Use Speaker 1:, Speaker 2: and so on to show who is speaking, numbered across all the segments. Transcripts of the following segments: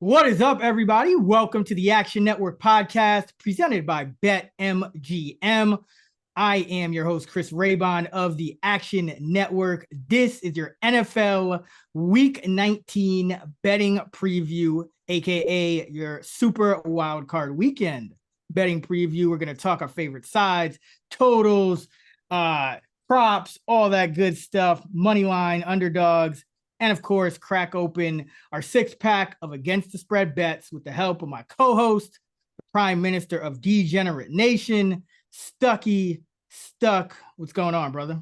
Speaker 1: What is up, everybody? Welcome to the Action Network podcast presented by BetMGM. I am your host, Chris Raybon of the Action Network. This is your NFL Week 19 betting preview, aka your Super Wildcard Weekend betting preview. We're going to talk our favorite sides, totals, props, all that good stuff, money line, underdogs, and of course, crack open our six-pack of Against the Spread bets with the help of my co-host, the Prime Minister of Degenerate Nation, Stuck. What's going on, brother?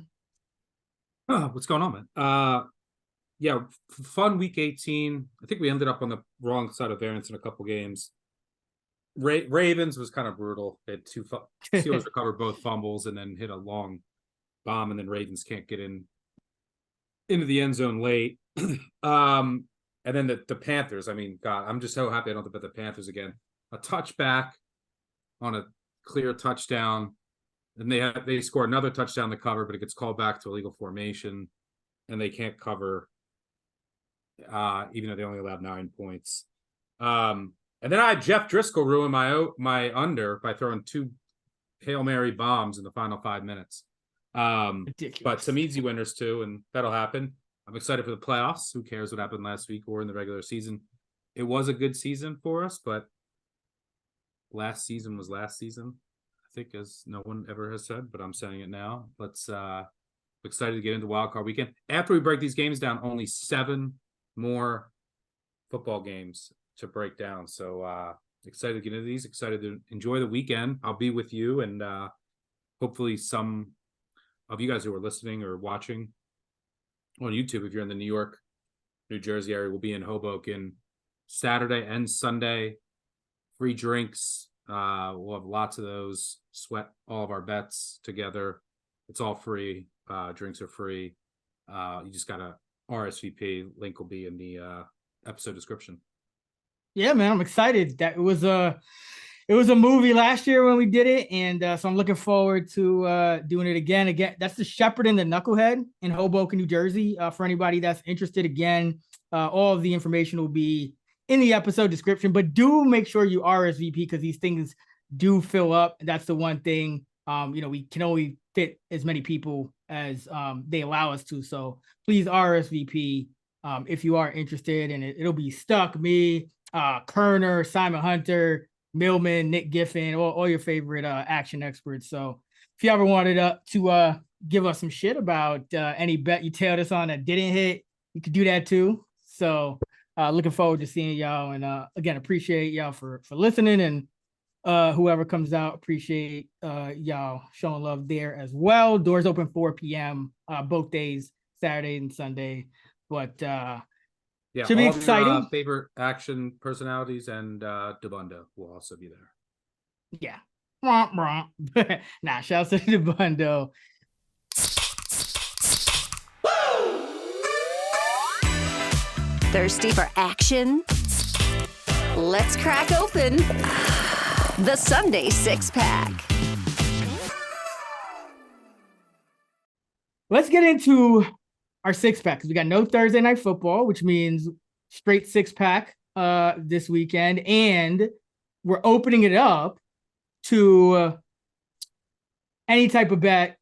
Speaker 2: What's going on, man? Fun week 18. I think we ended up on the wrong side of variance in a couple games. Ravens was kind of brutal. They had two Steelers recovered both fumbles and then hit a long bomb, and then Ravens can't get into the end zone late. And then the Panthers. I mean, God, I'm just so happy I don't have to bet the Panthers again. A touchback on a clear touchdown. And they score another touchdown to cover, but it gets called back to illegal formation, and they can't cover, even though they only allowed 9 points. And then I had Jeff Driscoll ruin my under by throwing two Hail Mary bombs in the final 5 minutes. But some easy winners too, and that'll happen. I'm excited for the playoffs. Who cares what happened last week or in the regular season? It was a good season for us, but last season was last season. I think, as no one ever has said, but I'm saying it now. Excited to get into Wildcard Weekend. After we break these games down, only 7 more football games to break down. So excited to get into these. Excited to enjoy the weekend. I'll be with you, and hopefully some of you guys who are listening or watching on YouTube, if you're in the New York, New Jersey area, will be in Hoboken Saturday and Sunday. Free drinks. We'll have lots of those. Sweat all of our bets together. It's all free. Drinks are free. You just gotta RSVP. Link will be in the episode description.
Speaker 1: Yeah, man, I'm excited. That it was a movie last year when we did it, and so I'm looking forward to doing it again. Again, that's the Shepherd and the Knucklehead in Hoboken, New Jersey. For anybody that's interested, again, all of the information will be in the episode description, but do make sure you RSVP because these things do fill up. That's the one thing. We can only fit as many people as they allow us to. So please RSVP if you are interested, and it'll be Stuck, me, Kerner, Simon Hunter, Millman, Nick Giffen, all your favorite action experts. So if you ever wanted to give us some shit about any bet you tailed us on that didn't hit, you could do that too. So looking forward to seeing y'all, and again, appreciate y'all for listening, and whoever comes out, appreciate y'all showing love there as well. Doors open 4 p.m. Both days, Saturday and Sunday. But should be exciting.
Speaker 2: Your, favorite action personalities and DeBundo will also be there.
Speaker 1: Yeah. Nah, shouts to DeBundo.
Speaker 3: Thirsty for action? Let's crack open the Sunday six-pack.
Speaker 1: Let's get into our six-pack because we got no Thursday night football, which means straight six-pack this weekend, and we're opening it up to any type of bet,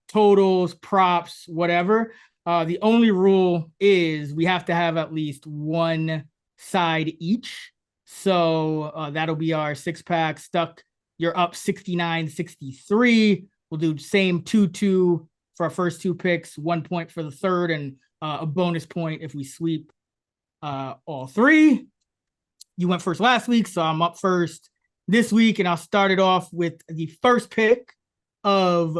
Speaker 1: totals, props, whatever. The only rule is we have to have at least one side each. So that'll be our six-pack. Stuck, you're up 69-63. We'll do same 2-2 for our first 2 picks, 1 point for the third, and a bonus point if we sweep all 3. You went first last week, so I'm up first this week, and I'll start it off with the first pick of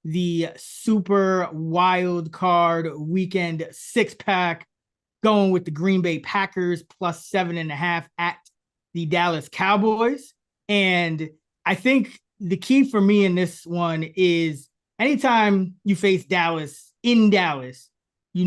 Speaker 1: the Super Wild Card Weekend six-pack, going with the Green Bay Packers plus 7.5 at the Dallas Cowboys. And I think the key for me in this one is anytime you face Dallas in Dallas, you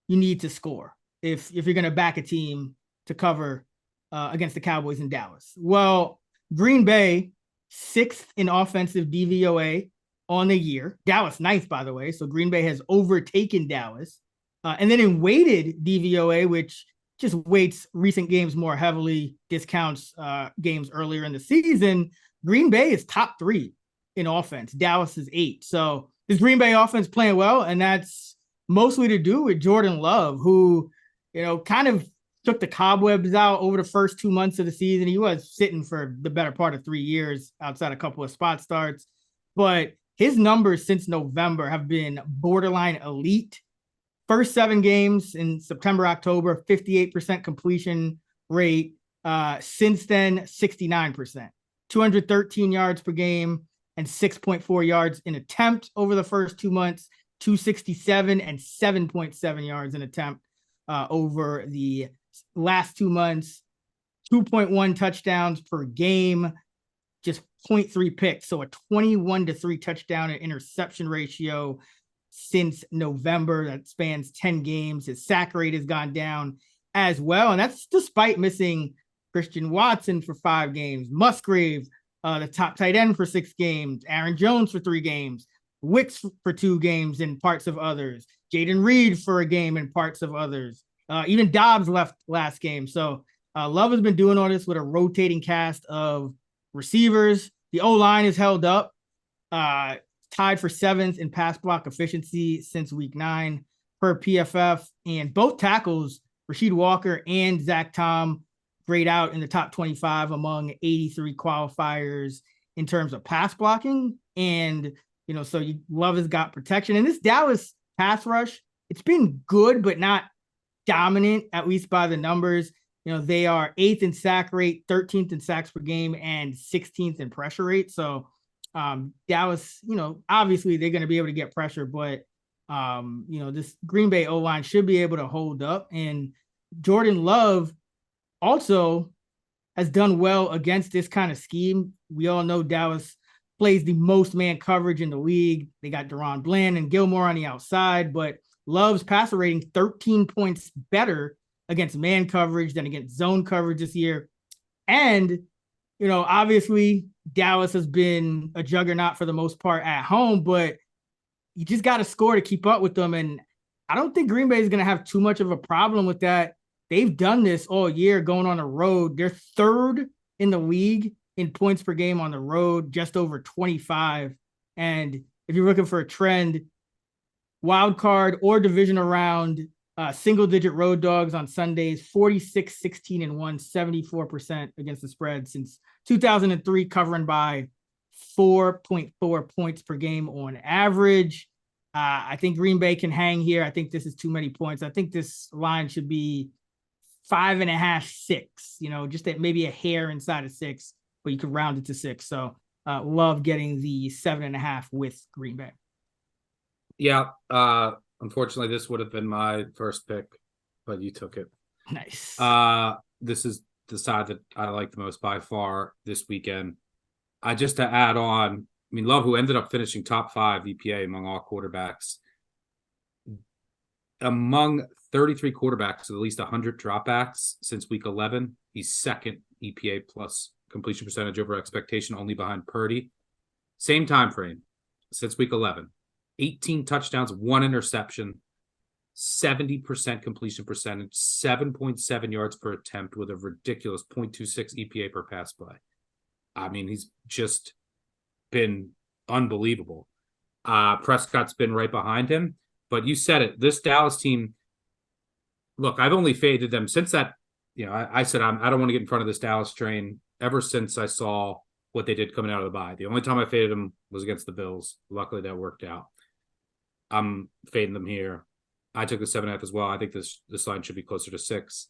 Speaker 1: need to score if you're going to back a team to cover against the Cowboys in Dallas. Well, Green Bay, 6th in offensive DVOA on the year. Dallas, 9th, by the way. So Green Bay has overtaken Dallas. And then in weighted DVOA, which just weights recent games more heavily, discounts games earlier in the season. Green Bay is top 3 in offense. Dallas is 8. So this Green Bay offense playing well, and that's mostly to do with Jordan Love, who, kind of took the cobwebs out over the first 2 months of the season. He was sitting for the better part of 3 years outside a couple of spot starts, but his numbers since November have been borderline elite. First 7 games in September, October, 58% completion rate. Since then, 69%, 213 yards per game and 6.4 yards in attempt over the first 2 months, 267 and 7.7 yards in attempt over the last 2 months, 2.1 touchdowns per game, just 0.3 picks. So a 21-3 touchdown and interception ratio since November. That spans 10 games. His sack rate has gone down as well. And that's despite missing Christian Watson for 5 games, Musgrave, the top tight end for 6 games, Aaron Jones for 3 games, Wicks for 2 games and parts of others, Jaden Reed for a game and parts of others. Even Dobbs left last game. So Love has been doing all this with a rotating cast of receivers. The O-line is held up, tied for 7th in pass block efficiency since week 9 per PFF. And both tackles, Rasheed Walker and Zach Tom, grade out in the top 25 among 83 qualifiers in terms of pass blocking. And, so Love has got protection. And this Dallas pass rush, it's been good, but not dominant, at least by the numbers. They are 8th in sack rate, 13th in sacks per game, and 16th in pressure rate. So Dallas, obviously they're going to be able to get pressure, but, this Green Bay O-line should be able to hold up. And Jordan Love also has done well against this kind of scheme. We all know Dallas plays the most man coverage in the league. They got Deron Bland and Gilmore on the outside, but Love's passer rating 13 points better against man coverage than against zone coverage this year. And, obviously Dallas has been a juggernaut for the most part at home, but you just got to score to keep up with them. And I don't think Green Bay is going to have too much of a problem with that. They've done this all year going on the road. They're 3rd in the league in points per game on the road, just over 25. And if you're looking for a trend, wild card or divisional round, single-digit road dogs on Sundays, 46, 16, and 1, 74% against the spread since 2003, covering by 4.4 points per game on average. I think Green Bay can hang here. I think this is too many points. I think this line should be 5.5, 6, just that maybe a hair inside of 6, but you could round it to 6. So Love getting the 7.5 with Green Bay.
Speaker 2: Yeah. Unfortunately, this would have been my first pick, but you took it.
Speaker 1: Nice.
Speaker 2: This is the side that I like the most by far this weekend. Just to add on, Love, who ended up finishing top 5 EPA among all quarterbacks, among 33 quarterbacks with at least 100 dropbacks since week 11, he's 2nd EPA plus completion percentage over expectation, only behind Purdy. Same time frame since week 11. 18 touchdowns, 1 interception, 70% completion percentage, 7.7 yards per attempt with a ridiculous 0.26 EPA per pass play. He's just been unbelievable. Prescott's been right behind him, but you said it. This Dallas team, look, I've only faded them since that. I said I don't want to get in front of this Dallas train ever since I saw what they did coming out of the bye. The only time I faded them was against the Bills. Luckily, that worked out. I'm fading them here. I took the 7.5 as well. I think this line should be closer to 6.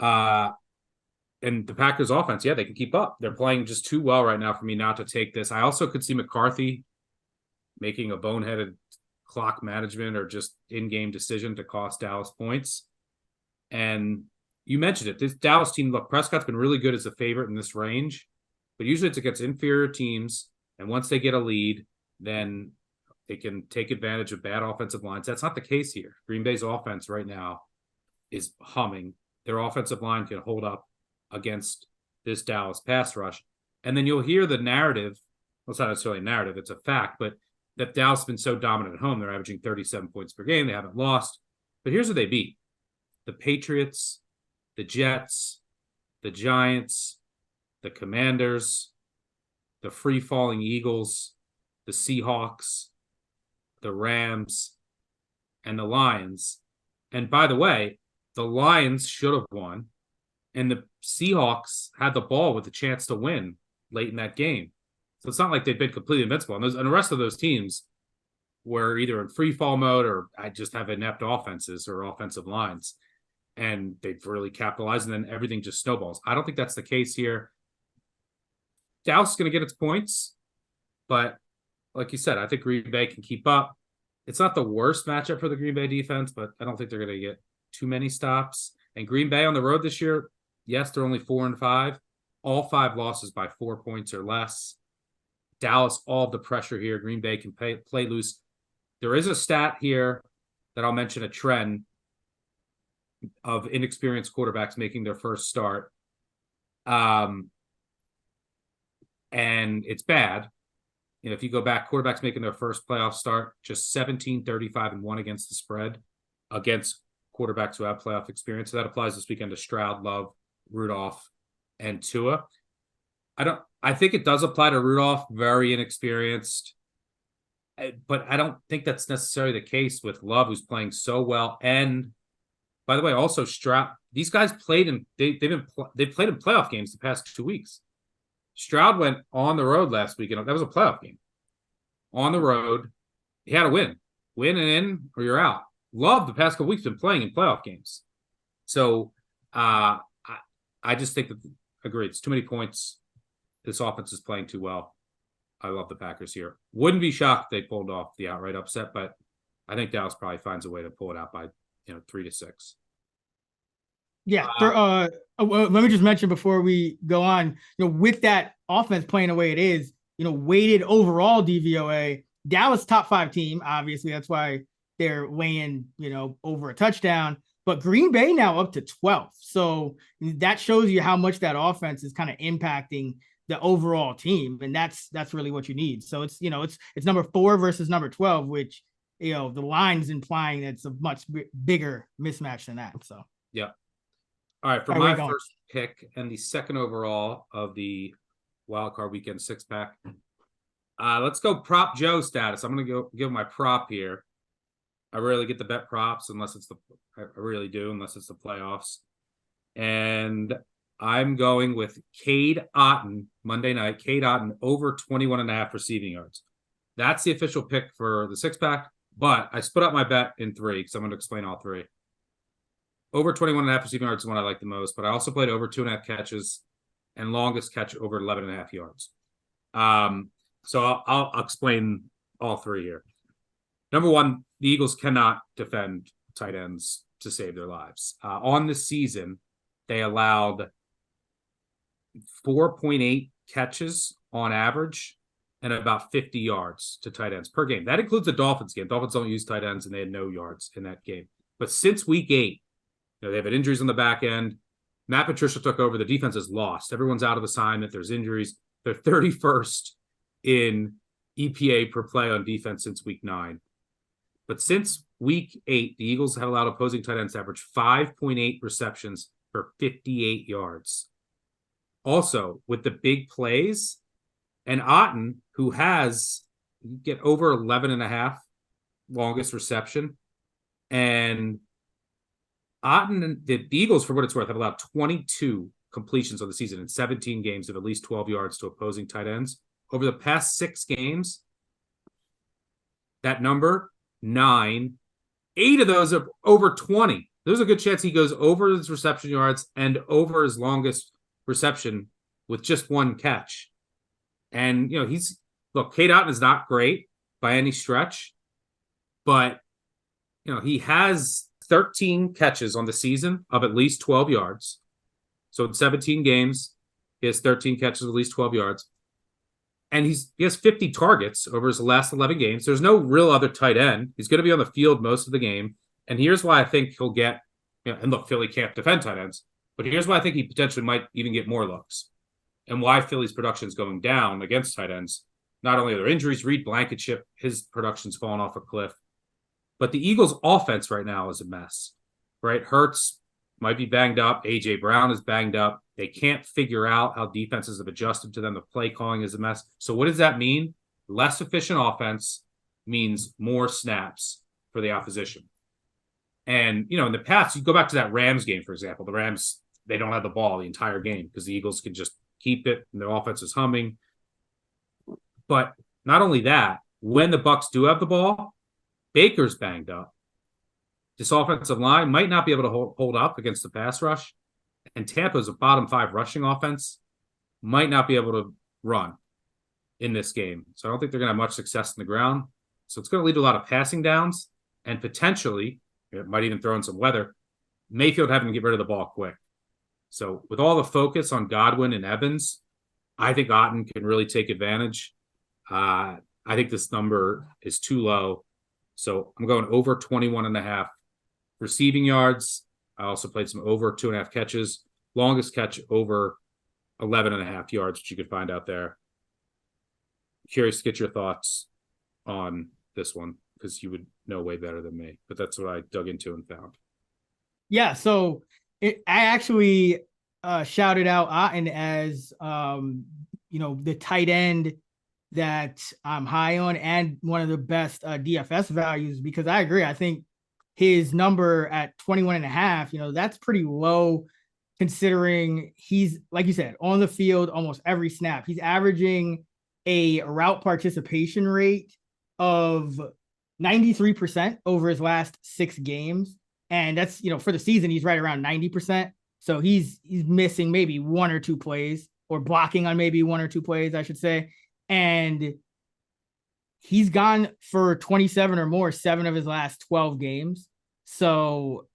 Speaker 2: And the Packers offense, yeah, they can keep up. They're playing just too well right now for me not to take this. I also could see McCarthy making a boneheaded clock management or just in-game decision to cost Dallas points. And you mentioned it. This Dallas team, look, Prescott's been really good as a favorite in this range, but usually it's against inferior teams. And once they get a lead, then they can take advantage of bad offensive lines. That's not the case here. Green Bay's offense right now is humming. Their offensive line can hold up against this Dallas pass rush. And then you'll hear the narrative. Well, it's not necessarily a narrative, it's a fact, but that Dallas has been so dominant at home. They're averaging 37 points per game. They haven't lost. But here's what they beat. the Patriots, the Jets, the Giants, the Commanders, the free-falling Eagles, the Seahawks, the Rams, and the Lions. And by the way, the Lions should have won, and the Seahawks had the ball with a chance to win late in that game. So it's not like they've been completely invincible. And the rest of those teams were either in free fall mode or I just have inept offenses or offensive lines. And they've really capitalized, and then everything just snowballs. I don't think that's the case here. Dallas is going to get its points, but like you said, I think Green Bay can keep up. It's not the worst matchup for the Green Bay defense, but I don't think they're going to get too many stops. And Green Bay on the road this year, yes, they're only 4-5. All 5 losses by 4 points or less. Dallas, all the pressure here. Green Bay can play loose. There is a stat here that I'll mention, a trend of inexperienced quarterbacks making their first start. And it's bad. You know, if you go back, quarterbacks making their first playoff start, just 17, 35, and 1 against the spread against quarterbacks who have playoff experience. So that applies this weekend to Stroud, Love, Rudolph, and Tua. I think it does apply to Rudolph, very inexperienced. But I don't think that's necessarily the case with Love, who's playing so well. And by the way, also Stroud, these guys played in they've played in playoff games the past 2 weeks. Stroud went on the road last week, and that was a playoff game. On the road, he had to win and in, or you're out. Love the past couple weeks been playing in playoff games, so I just think that agree. It's too many points. This offense is playing too well. I love the Packers here. Wouldn't be shocked if they pulled off the outright upset, but I think Dallas probably finds a way to pull it out by 3-6.
Speaker 1: Yeah. Let me just mention before we go on, with that offense playing the way it is, weighted overall DVOA, Dallas top 5 team, obviously. That's why they're weighing, over a touchdown. But Green Bay now up to 12. So that shows you how much that offense is kind of impacting the overall team. And that's really what you need. So it's number 4 versus number 12, which, the line's implying it's a much bigger mismatch than that. So,
Speaker 2: yeah. All right, for my first pick and the second overall of the Wildcard Weekend 6-pack, let's go Prop Joe status. I'm going to go give my prop here. I rarely get the bet props unless it's the playoffs. And I'm going with Cade Otton, Monday night. Cade Otton over 21.5 receiving yards. That's the official pick for the 6-pack, but I split up my bet in 3 because I'm going to explain all 3. Over 21.5 receiving yards is one I like the most, but I also played over 2.5 catches and longest catch over 11.5 yards. So I'll explain all 3 here. Number 1, the Eagles cannot defend tight ends to save their lives. On the season, they allowed 4.8 catches on average and about 50 yards to tight ends per game. That includes the Dolphins game. Dolphins don't use tight ends, and they had no yards in that game. But since week 8, they've had injuries on the back end. Matt Patricia took over. The defense is lost. Everyone's out of assignment. There's injuries. They're 31st in EPA per play on defense since week 9. But since week 8, the Eagles have allowed opposing tight ends to average 5.8 receptions for 58 yards. Also, with the big plays, and Otton, who has get over 11.5 longest reception, and Otton, the Eagles, for what it's worth, have allowed 22 completions on the season in 17 games of at least 12 yards to opposing tight ends. Over the past 6 games, that number, 9, 8 of those are over 20. There's a good chance he goes over his reception yards and over his longest reception with just 1 catch. And, Cade Otton is not great by any stretch, but, he has 13 catches on the season of at least 12 yards. So in 17 games, he has 13 catches of at least 12 yards. And he has 50 targets over his last 11 games. There's no real other tight end. He's going to be on the field most of the game. And here's why I think he'll get, and look, Philly can't defend tight ends, but here's why I think he potentially might even get more looks. And why Philly's production is going down against tight ends. Not only are there injuries, Reed Blankenship, his production's fallen off a cliff. But the Eagles' offense right now is a mess. right? Hurts might be banged up. A.J. Brown is banged up. They can't figure out how defenses have adjusted to them. The play calling is a mess. So what does that mean? Less efficient offense means more snaps for the opposition. And, in the past, you go back to that Rams game, for example. The Rams, they don't have the ball the entire game because the Eagles can just keep it and their offense is humming. But not only that, when the Bucs do have the ball, Baker's banged up. This offensive line might not be able to hold up against the pass rush. And Tampa's a bottom 5 rushing offense, might not be able to run in this game. So I don't think they're going to have much success in the ground. So it's going to lead to a lot of passing downs and potentially, it might even throw in some weather, Mayfield having to get rid of the ball quick. So with all the focus on Godwin and Evans, I think Otton can really take advantage. I think this number is too low. So I'm going over 21.5 receiving yards. I also played some over 2.5 catches. Longest catch over 11.5 yards, which you could find out there. Curious to get your thoughts on this one because you would know way better than me. But that's what I dug into and found.
Speaker 1: Yeah, so I actually shouted out Otton as the tight end that I'm high on and one of the best DFS values because I agree. I think his number at 21.5, that's pretty low considering he's, like you said, on the field almost every snap. He's averaging a route participation rate of 93% over his last 6 games. And that's, for the season, he's right around 90%. So he's missing maybe 1 or 2 plays or blocking on maybe 1 or 2 plays, I should say. And he's gone for 27 or more 7 of his last 12 games. So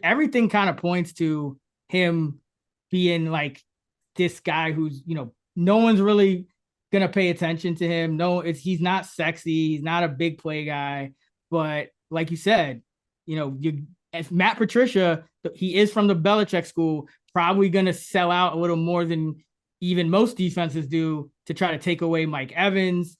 Speaker 1: everything kind of points to him being like this guy who's, no one's really going to pay attention to him. No, he's not sexy. He's not a big play guy, but like you said, as Matt Patricia, he is from the Belichick school, probably going to sell out a little more than even most defenses do to try to take away Mike Evans.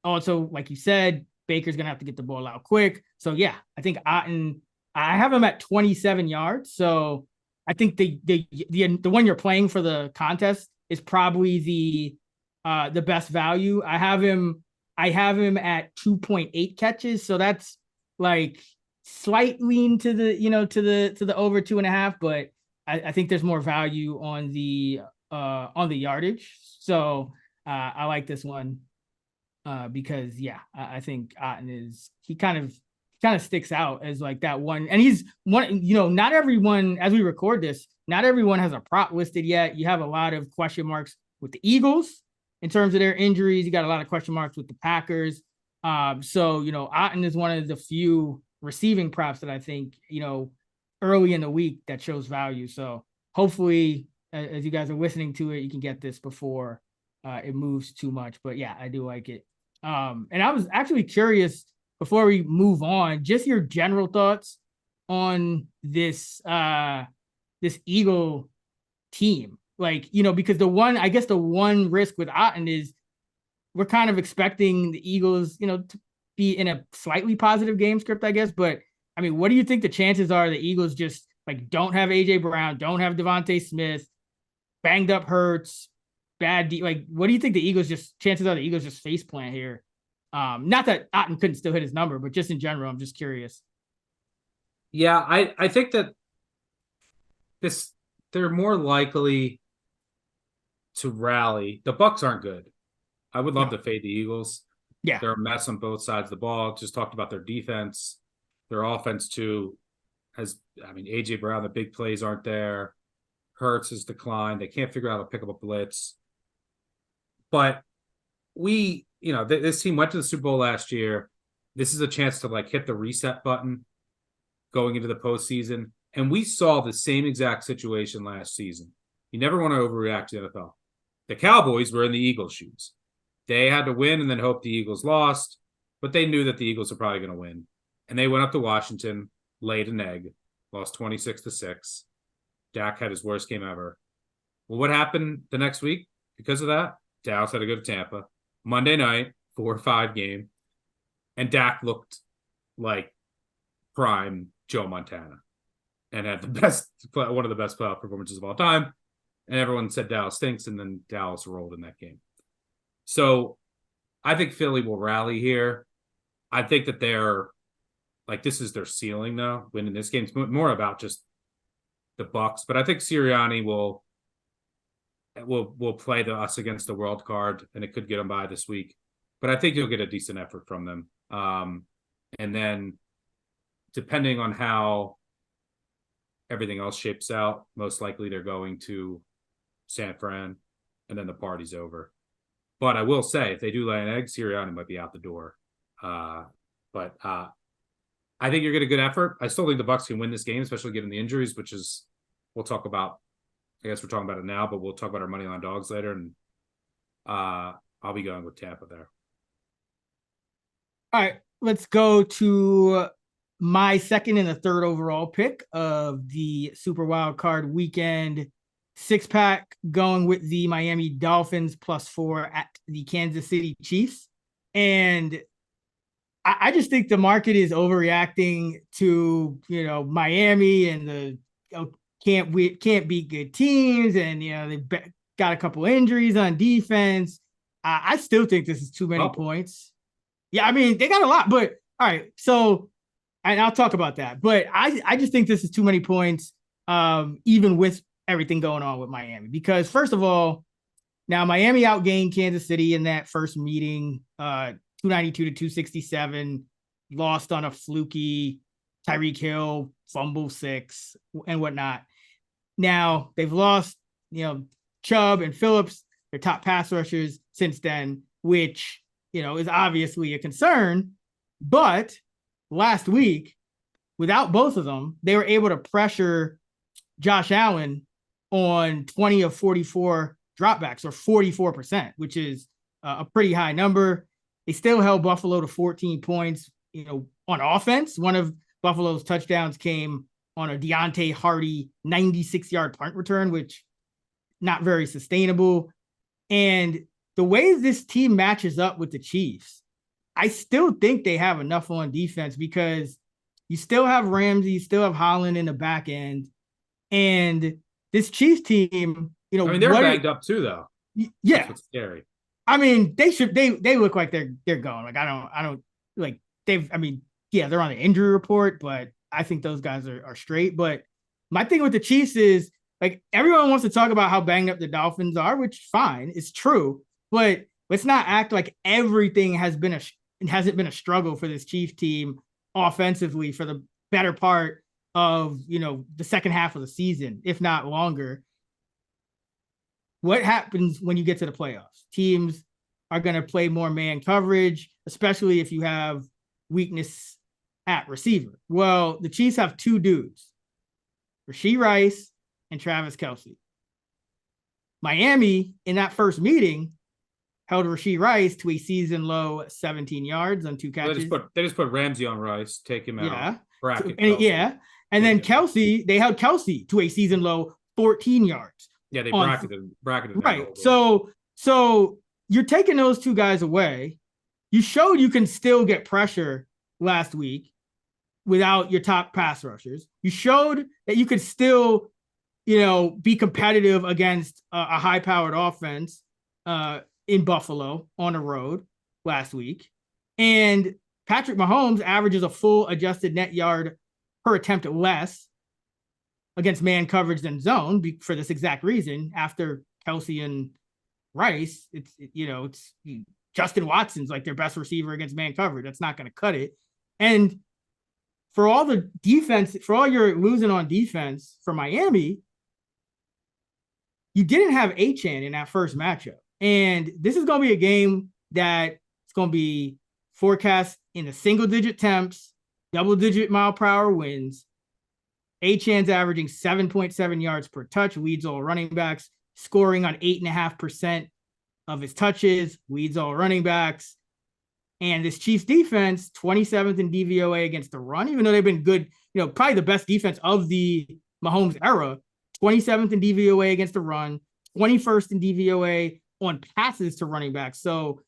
Speaker 1: Also, like you said, Baker's going to have to get the ball out quick. So, yeah, I think Otton, I have him at 27 yards. So I think the one you're playing for the contest is probably the best value. I have him at 2.8 catches. So that's like slight lean to the, to the over 2.5, but I think there's more value on the yardage. So I like this one because I think Otton he kind of sticks out as like that one. And he's one, not everyone, as we record this, not everyone has a prop listed yet. You have a lot of question marks with the Eagles in terms of their injuries. You got a lot of question marks with the Packers. So, Otton is one of the few receiving props that I think, early in the week that shows value. So hopefully, as you guys are listening to it, you can get this before it moves too much. But yeah, I do like it. And I was actually curious before we move on, just your general thoughts on this Eagle team. Because the one risk with Otton is we're kind of expecting the Eagles, to be in a slightly positive game script, I guess. But I mean, what do you think the chances are the Eagles just don't have A.J. Brown, don't have Devontae Smith, banged up Hurts, bad what do you think chances are the Eagles just face plant here? Not that Otton couldn't still hit his number, but just in general, I'm just curious.
Speaker 2: Yeah, I think that they're more likely to rally. The Bucs aren't good. I would love to fade the Eagles.
Speaker 1: Yeah.
Speaker 2: They're a mess on both sides of the ball. Just talked about their defense. Their offense, too, A.J. Brown, the big plays aren't there. Hurts has declined. They can't figure out how to pick up a blitz. But this team went to the Super Bowl last year. This is a chance to hit the reset button going into the postseason. And we saw the same exact situation last season. You never want to overreact to the NFL. The Cowboys were in the Eagles' shoes. They had to win and then hope the Eagles lost, but they knew that the Eagles were probably going to win. And they went up to Washington, laid an egg, lost 26-6. Dak had his worst game ever. Well, what happened the next week because of that? Dallas had to go to Tampa. Monday night, 4-5 game. And Dak looked like prime Joe Montana and had one of the best playoff performances of all time. And everyone said Dallas stinks, and then Dallas rolled in that game. So I think Philly will rally here. I think that they're like, this is their ceiling though. Winning this game, it's more about just the Bucks, but I think Sirianni will play us against the wild card, and it could get them by this week. But I think you'll get a decent effort from them. And then depending on how everything else shapes out, most likely they're going to San Fran, and then the party's over. But I will say, if they do lay an egg, Sirianni might be out the door. But I think you're getting a good effort. I still think the Bucs can win this game, especially given the injuries, which is we'll talk about. I guess we're talking about it now, but we'll talk about our money line dogs later. And I'll be going with Tampa there.
Speaker 1: All right, let's go to my second and the third overall pick of the Super Wild Card Weekend 6-pack, going with the Miami Dolphins +4 at the Kansas City Chiefs. And I just think the market is overreacting to, Miami and the can't beat good teams, and they've got a couple injuries on defense. I still think this is too many points. Yeah, I mean, they got a lot, but all right. So, and I'll talk about that, but I just think this is too many points, even with everything going on with Miami. Because first of all, now Miami outgained Kansas City in that first meeting, 292 to 267, lost on a fluky Tyreek Hill fumble 6 and whatnot. Now they've lost, Chubb and Phillips, their top pass rushers since then, which, is obviously a concern. But last week, without both of them, they were able to pressure Josh Allen on 20 of 44 dropbacks, or 44%, which is a pretty high number. They still held Buffalo to 14 points, on offense. One of Buffalo's touchdowns came on a Deontay Hardy 96-yard punt return, which not very sustainable. And the way this team matches up with the Chiefs, I still think they have enough on defense, because you still have Ramsey, you still have Holland in the back end. And this Chiefs team,
Speaker 2: I mean, they're banged up too, though.
Speaker 1: Yeah.
Speaker 2: That's what's scary.
Speaker 1: I mean, they look like they're going. Like, I don't like they're on the injury report, but I think those guys are straight. But my thing with the Chiefs is, like, everyone wants to talk about how banged up the Dolphins are, which fine, it's true. But let's not act like everything hasn't been a struggle for this Chiefs team offensively for the better part of, the second half of the season, if not longer. What happens when you get to the playoffs? Teams are going to play more man coverage, especially if you have weakness at receiver. Well, the Chiefs have two dudes, Rashee Rice and Travis Kelce. Miami, in that first meeting, held Rashee Rice to a season low 17 yards on 2 catches.
Speaker 2: They just put Ramsey on Rice, take him out.
Speaker 1: Yeah.
Speaker 2: Bracket
Speaker 1: Kelce. And then Kelce, they held Kelce to a season low 14 yards.
Speaker 2: Yeah, they bracketed.
Speaker 1: Right. So you're taking those two guys away. You showed you can still get pressure last week without your top pass rushers. You showed that you could still, be competitive against a high-powered offense in Buffalo on the road last week. And Patrick Mahomes averages a full adjusted net yard per attempt less against man coverage than zone for this exact reason. After Kelce and Rice, it's Justin Watson's like their best receiver against man coverage. That's not going to cut it. And for all the defense, for all your losing on defense for Miami, you didn't have Achane in that first matchup. And this is going to be a game that it's going to be forecast in the single-digit temps, double-digit mile-per-hour winds. Achane's averaging 7.7 yards per touch, leads all running backs, scoring on 8.5% of his touches, leads all running backs. And this Chiefs defense, 27th in DVOA against the run, even though they've been good, probably the best defense of the Mahomes era, 27th in DVOA against the run, 21st in DVOA on passes to running backs. So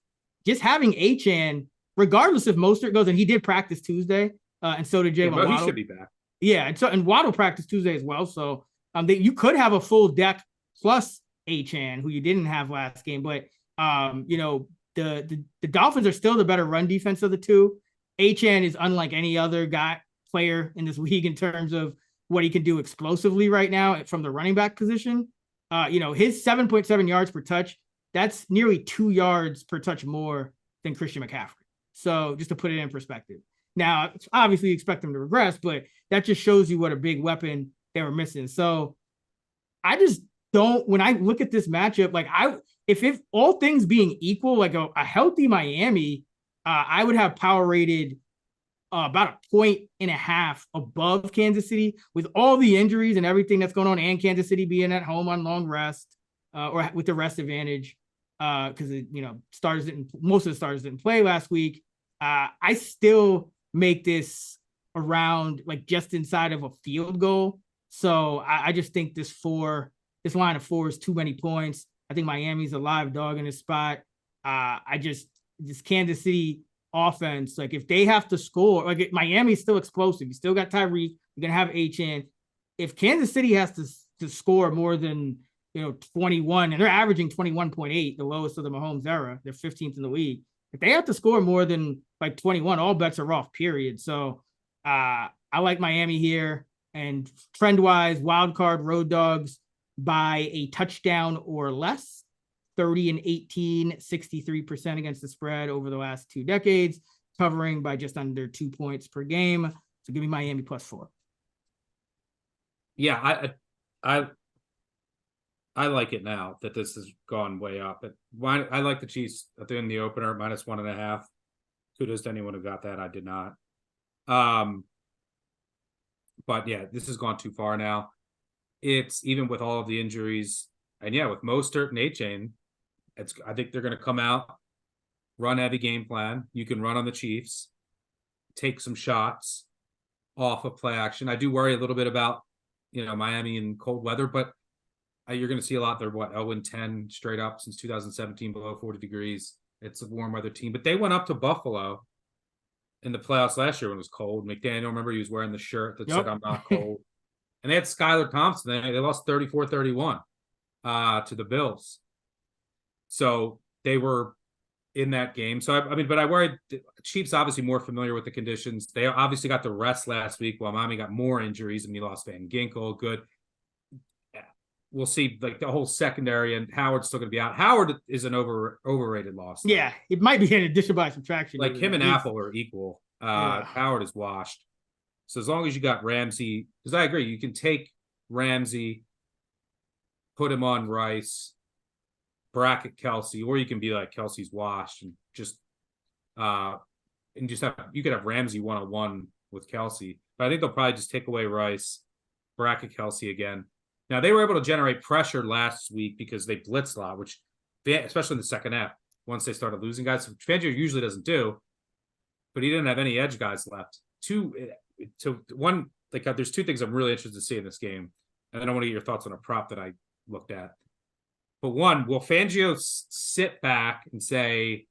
Speaker 1: just having Achane, regardless if Mostert goes, and he did practice Tuesday, and so did Jaylen Waddle.
Speaker 2: He should be back.
Speaker 1: Yeah, and Waddle practiced Tuesday as well. So you could have a full deck plus Achane, who you didn't have last game. But the Dolphins are still the better run defense of the two. Achane is unlike any other player in this league in terms of what he can do explosively right now from the running back position. His 7.7 yards per touch, that's nearly 2 yards per touch more than Christian McCaffrey. So just to put it in perspective. Now, obviously you expect them to regress, but that just shows you what a big weapon they were missing. So I just don't, when I look at this matchup, like if all things being equal, like a healthy Miami, I would have power rated about 1.5 above Kansas City with all the injuries and everything that's going on, and Kansas City being at home on long rest or with the rest advantage because most of the starters didn't play last week. I still make this around like just inside of a field goal. So I just think this line of 4 is too many points. I think Miami's a live dog in this spot. This Kansas City offense, like if they have to score, like Miami's still explosive. You still got Tyreek. You're gonna have Achane. If Kansas City has to score more than 21, and they're averaging 21.8, the lowest of the Mahomes era, they're 15th in the league. If they have to score more than like 21, all bets are off, period. So I like Miami here. And trend-wise, wild card road dogs by a touchdown or less, 30-18, 63% against the spread over the last 2 decades, covering by just under 2 points per game. So give me Miami +4.
Speaker 2: Yeah, I like it now that this has gone way up. I like the Chiefs at the end of the opener, -1.5. Kudos to anyone who got that. I did not. But yeah, this has gone too far now. It's even with all of the injuries, and yeah, with Mostert and Achane, I think they're going to come out, run heavy game plan. You can run on the Chiefs, take some shots off of play action. I do worry a little bit about Miami in cold weather, but you're going to see a lot. They're 0-10 straight up since 2017, below 40 degrees. It's a warm weather team, but they went up to Buffalo in the playoffs last year when it was cold. McDaniel, remember, he was wearing the shirt that said, "I'm not cold." And they had Skylar Thompson. They lost 34-31 to the Bills. So they were in that game. So, but I worried the Chiefs obviously more familiar with the conditions. They obviously got the rest last week while Miami got more injuries. You lost Van Ginkel. Good. We'll see, like the whole secondary, and Howard's still going to be out. Howard is an overrated loss.
Speaker 1: Yeah, it might be an addition by subtraction.
Speaker 2: Like him and Apple are equal. Howard is washed. So as long as you got Ramsey, because I agree, you can take Ramsey, put him on Rice, bracket Kelsey, or you can be like Kelsey's washed and just you could have Ramsey 1-on-1 with Kelsey. But I think they'll probably just take away Rice, bracket Kelsey again. Now, they were able to generate pressure last week because they blitzed a lot, which, especially in the second half, once they started losing guys, which Fangio usually doesn't do, but he didn't have any edge guys left. There's 2 things I'm really interested to see in this game, and then I want to get your thoughts on a prop that I looked at. But one, will Fangio sit back and say,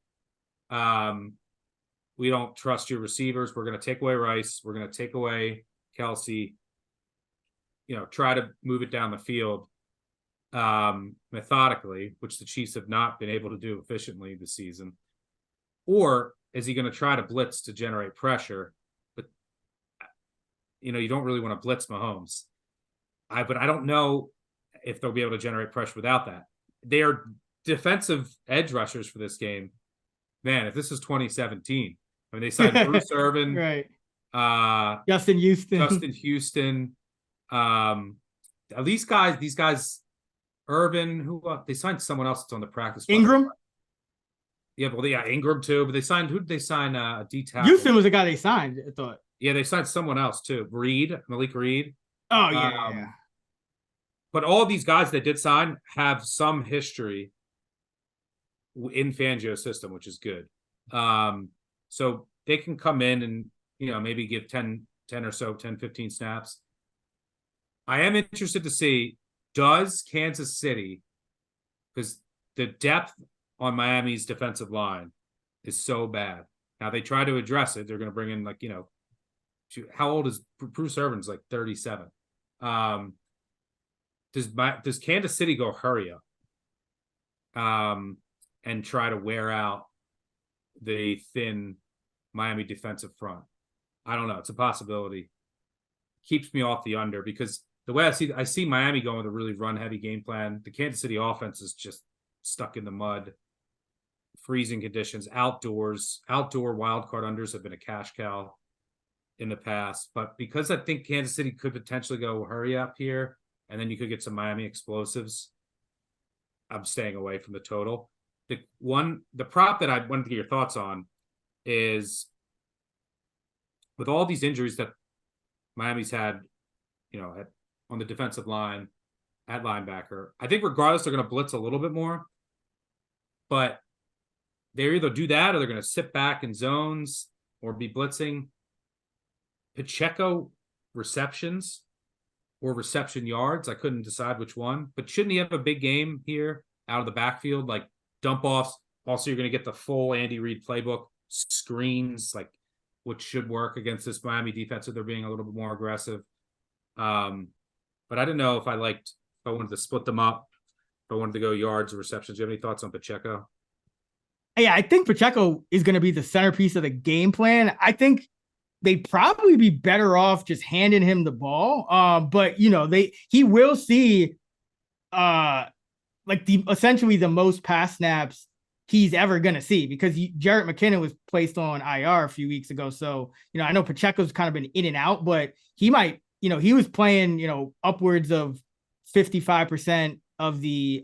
Speaker 2: we don't trust your receivers, we're going to take away Rice, we're going to take away Kelsey, try to move it down the field methodically, which the Chiefs have not been able to do efficiently this season? Or is he going to try to blitz to generate pressure? But, you don't really want to blitz Mahomes. But I don't know if they'll be able to generate pressure without that. They are defensive edge rushers for this game. Man, if this is 2017, they signed Bruce Irvin,
Speaker 1: right? Justin
Speaker 2: Houston. These guys, Irvin, they signed someone else that's on the practice squad.
Speaker 1: Ingram.
Speaker 2: Yeah, Ingram too. But who did they sign? D tackle.
Speaker 1: Houston was the guy they signed, I thought.
Speaker 2: Yeah, they signed someone else too. Malik Reed.
Speaker 1: Oh yeah.
Speaker 2: But all these guys that did sign have some history in Fangio's system, which is good. So they can come in and maybe give 10 or so, 10, 15 snaps. I am interested to see, does Kansas City, because the depth on Miami's defensive line is so bad. Now they try to address it. They're going to bring in how old is Bruce Irvin's? Like 37. Does Kansas City go hurry up and try to wear out the thin Miami defensive front? I don't know. It's a possibility. Keeps me off the under because the way I see Miami going with a really run heavy game plan. The Kansas City offense is just stuck in the mud, freezing conditions, outdoor wild card unders have been a cash cow in the past. But because I think Kansas City could potentially go hurry up here, and then you could get some Miami explosives, I'm staying away from the total. The prop that I wanted to get your thoughts on is with all these injuries that Miami's had, on the defensive line at linebacker, I think regardless they're going to blitz a little bit more, but they're either do that or they're going to sit back in zones or be blitzing. Pacheco receptions or reception yards, I couldn't decide which one, but shouldn't he have a big game here out of the backfield, like dump offs? Also, you're going to get the full Andy Reid playbook, screens, like which should work against this Miami defense if they're being a little bit more aggressive. But I didn't know if I wanted to split them up, if I wanted to go yards or receptions. Do you have any thoughts on Pacheco?
Speaker 1: Yeah, I think Pacheco is going to be the centerpiece of the game plan. I think they'd probably be better off just handing him the ball. But he will see essentially the most pass snaps he's ever going to see because Jarrett McKinnon was placed on IR a few weeks ago. So, I know Pacheco's kind of been in and out, but he might, he was playing, upwards of 55% of the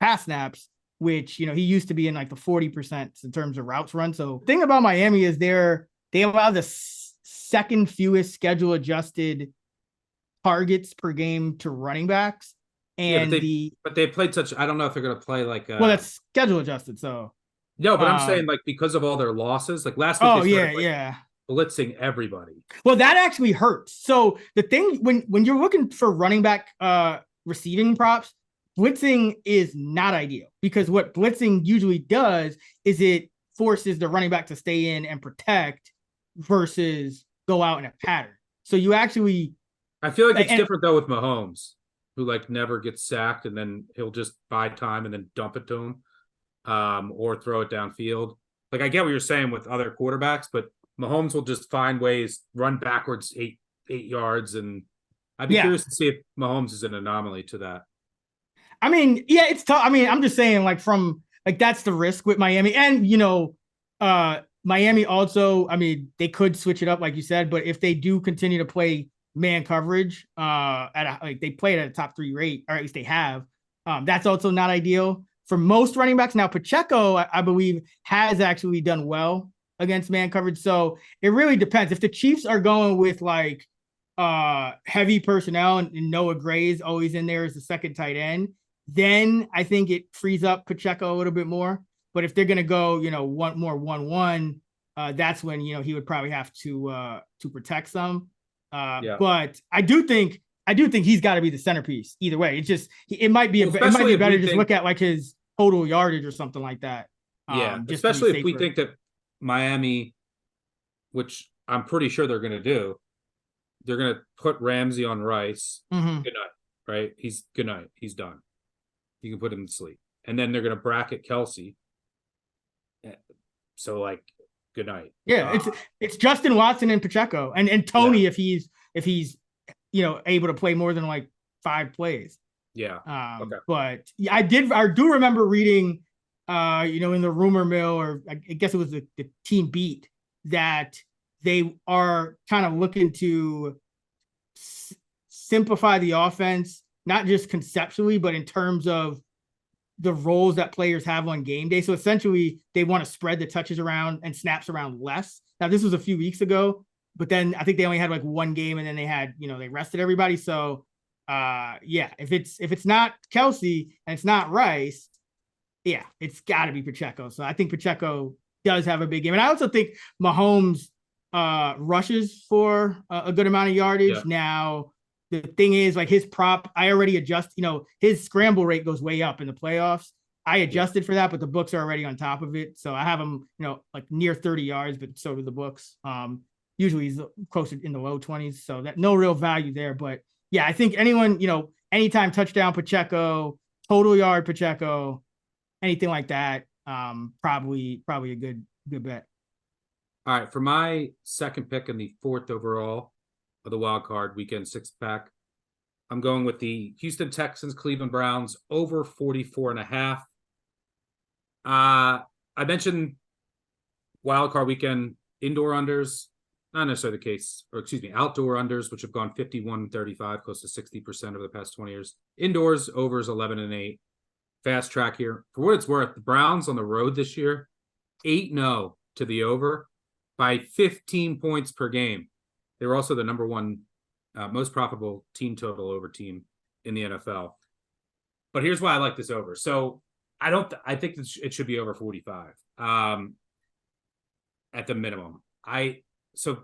Speaker 1: pass snaps, which, he used to be in like the 40% in terms of routes run. So the thing about Miami is they allow the second fewest schedule adjusted targets per game to running backs. And
Speaker 2: but they played such, I don't know if they're going to play like,
Speaker 1: well, that's schedule adjusted. So
Speaker 2: no, but I'm saying like because of all their losses, like last week, they started, blitzing everybody.
Speaker 1: Well, that actually hurts. So the thing when you're looking for running back receiving props, blitzing is not ideal because what blitzing usually does is it forces the running back to stay in and protect versus go out in a pattern. So you actually,
Speaker 2: I feel like it's different though with Mahomes, who like never gets sacked and then he'll just buy time and then dump it to him, or throw it downfield. Like I get what you're saying with other quarterbacks, but Mahomes will just find ways, run backwards eight yards, and I'd be curious to see if Mahomes is an anomaly to that.
Speaker 1: I mean, yeah, it's tough. I mean, I'm just saying, like that's the risk with Miami, and Miami also. I mean, they could switch it up, like you said, but if they do continue to play man coverage, they play it at a top 3 rate, or at least they have. That's also not ideal for most running backs. Now, Pacheco, I believe, has actually done well against man coverage. So it really depends. If the Chiefs are going with like heavy personnel and Noah Gray is always in there as the second tight end, then I think it frees up Pacheco a little bit more. But if they're going to go, 1-1, that's when, he would probably have to protect some. But I do think he's got to be the centerpiece either way. It's just, it might be better to just look at like his total yardage or something like that.
Speaker 2: Especially if we think that Miami, which I'm pretty sure they're going to do, they're going to put Ramsey on Rice.
Speaker 1: Mm-hmm.
Speaker 2: Good night, right? Good night. He's done. You can put him to sleep. And then they're going to bracket Kelsey. So like, good night.
Speaker 1: Yeah, it's Justin Watson and Pacheco and Tony if he's able to play more than like 5 plays.
Speaker 2: Yeah.
Speaker 1: Okay. But I do remember reading in the rumor mill, or I guess it was the Team Beat, that they are kind of looking to simplify the offense, not just conceptually, but in terms of the roles that players have on game day. So essentially they want to spread the touches around and snaps around less. Now this was a few weeks ago, but then I think they only had like 1 game and then they had, they rested everybody. So if it's not Kelsey and it's not Rice, it's gotta be Pacheco. So I think Pacheco does have a big game. And I also think Mahomes rushes for a good amount of yardage. Yeah. Now, the thing is, like his prop, I already adjust, his scramble rate goes way up in the playoffs. I adjusted for that, but the books are already on top of it. So I have him, like near 30 yards, but so do the books. Usually he's closer in the low 20s. So that no real value there. But yeah, I think anyone, anytime touchdown Pacheco, total yard Pacheco, anything like that, probably a good bet.
Speaker 2: All right, for my second pick in the 4th overall of the wild card weekend 6-pack, I'm going with the Houston Texans, Cleveland Browns over 44.5. I mentioned wild card weekend indoor unders, not necessarily the case, or excuse me, outdoor unders, which have gone 51-35, close to 60% over the past 20 years. Indoors, overs 11-8. Fast track here. For what it's worth, the Browns on the road this year, 8-0 to the over by 15 points per game. They were also the number one most profitable team total over team in the NFL. But here's why I like this over. So I think it should be over 45 at the minimum. So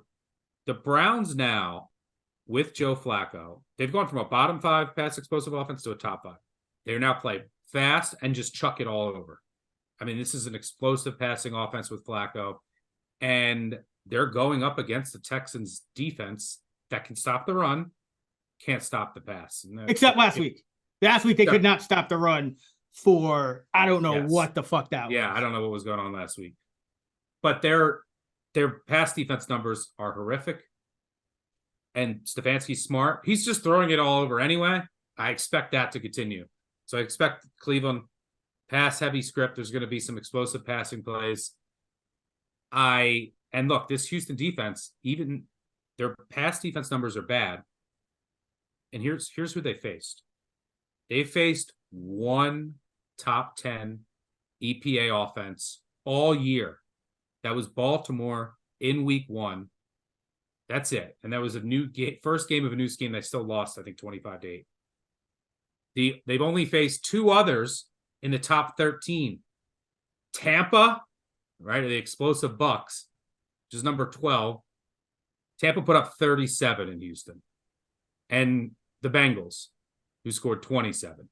Speaker 2: the Browns now with Joe Flacco, they've gone from a bottom 5 pass explosive offense to a top 5. They're now playing fast and just chuck it all over. I mean, this is an explosive passing offense with Flacco, and they're going up against the Texans defense that can stop the run, can't stop the pass.
Speaker 1: Except last week. Last week they could not stop the run for I don't know what the fuck that was.
Speaker 2: Yeah, I don't know what was going on last week. But their pass defense numbers are horrific. And Stefanski's smart. He's just throwing it all over anyway. I expect that to continue. So I expect Cleveland pass-heavy script. There's going to be some explosive passing plays. And look, this Houston defense, even their pass defense numbers are bad. And here's who they faced. They faced one top 10 EPA offense all year. That was Baltimore in week 1. That's it. And that was a first game of a new scheme. They still lost, I think, 25-8. They've only faced 2 others in the top 13. Tampa, right, the explosive Bucks, which is number 12. Tampa put up 37 in Houston. And the Bengals, who scored 27.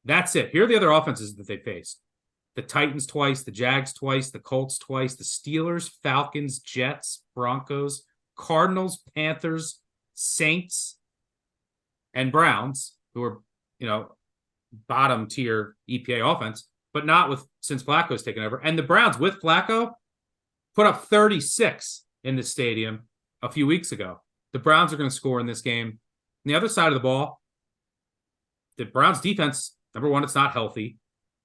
Speaker 2: That's it. Here are the other offenses that they faced. The Titans twice, the Jags twice, the Colts twice, the Steelers, Falcons, Jets, Broncos, Cardinals, Panthers, Saints, and Browns, who are, bottom tier EPA offense, but not since Flacco's taken over. And the Browns with Flacco put up 36 in the stadium a few weeks ago. The Browns are going to score in this game. On the other side of the ball, the Browns defense, number one, it's not healthy.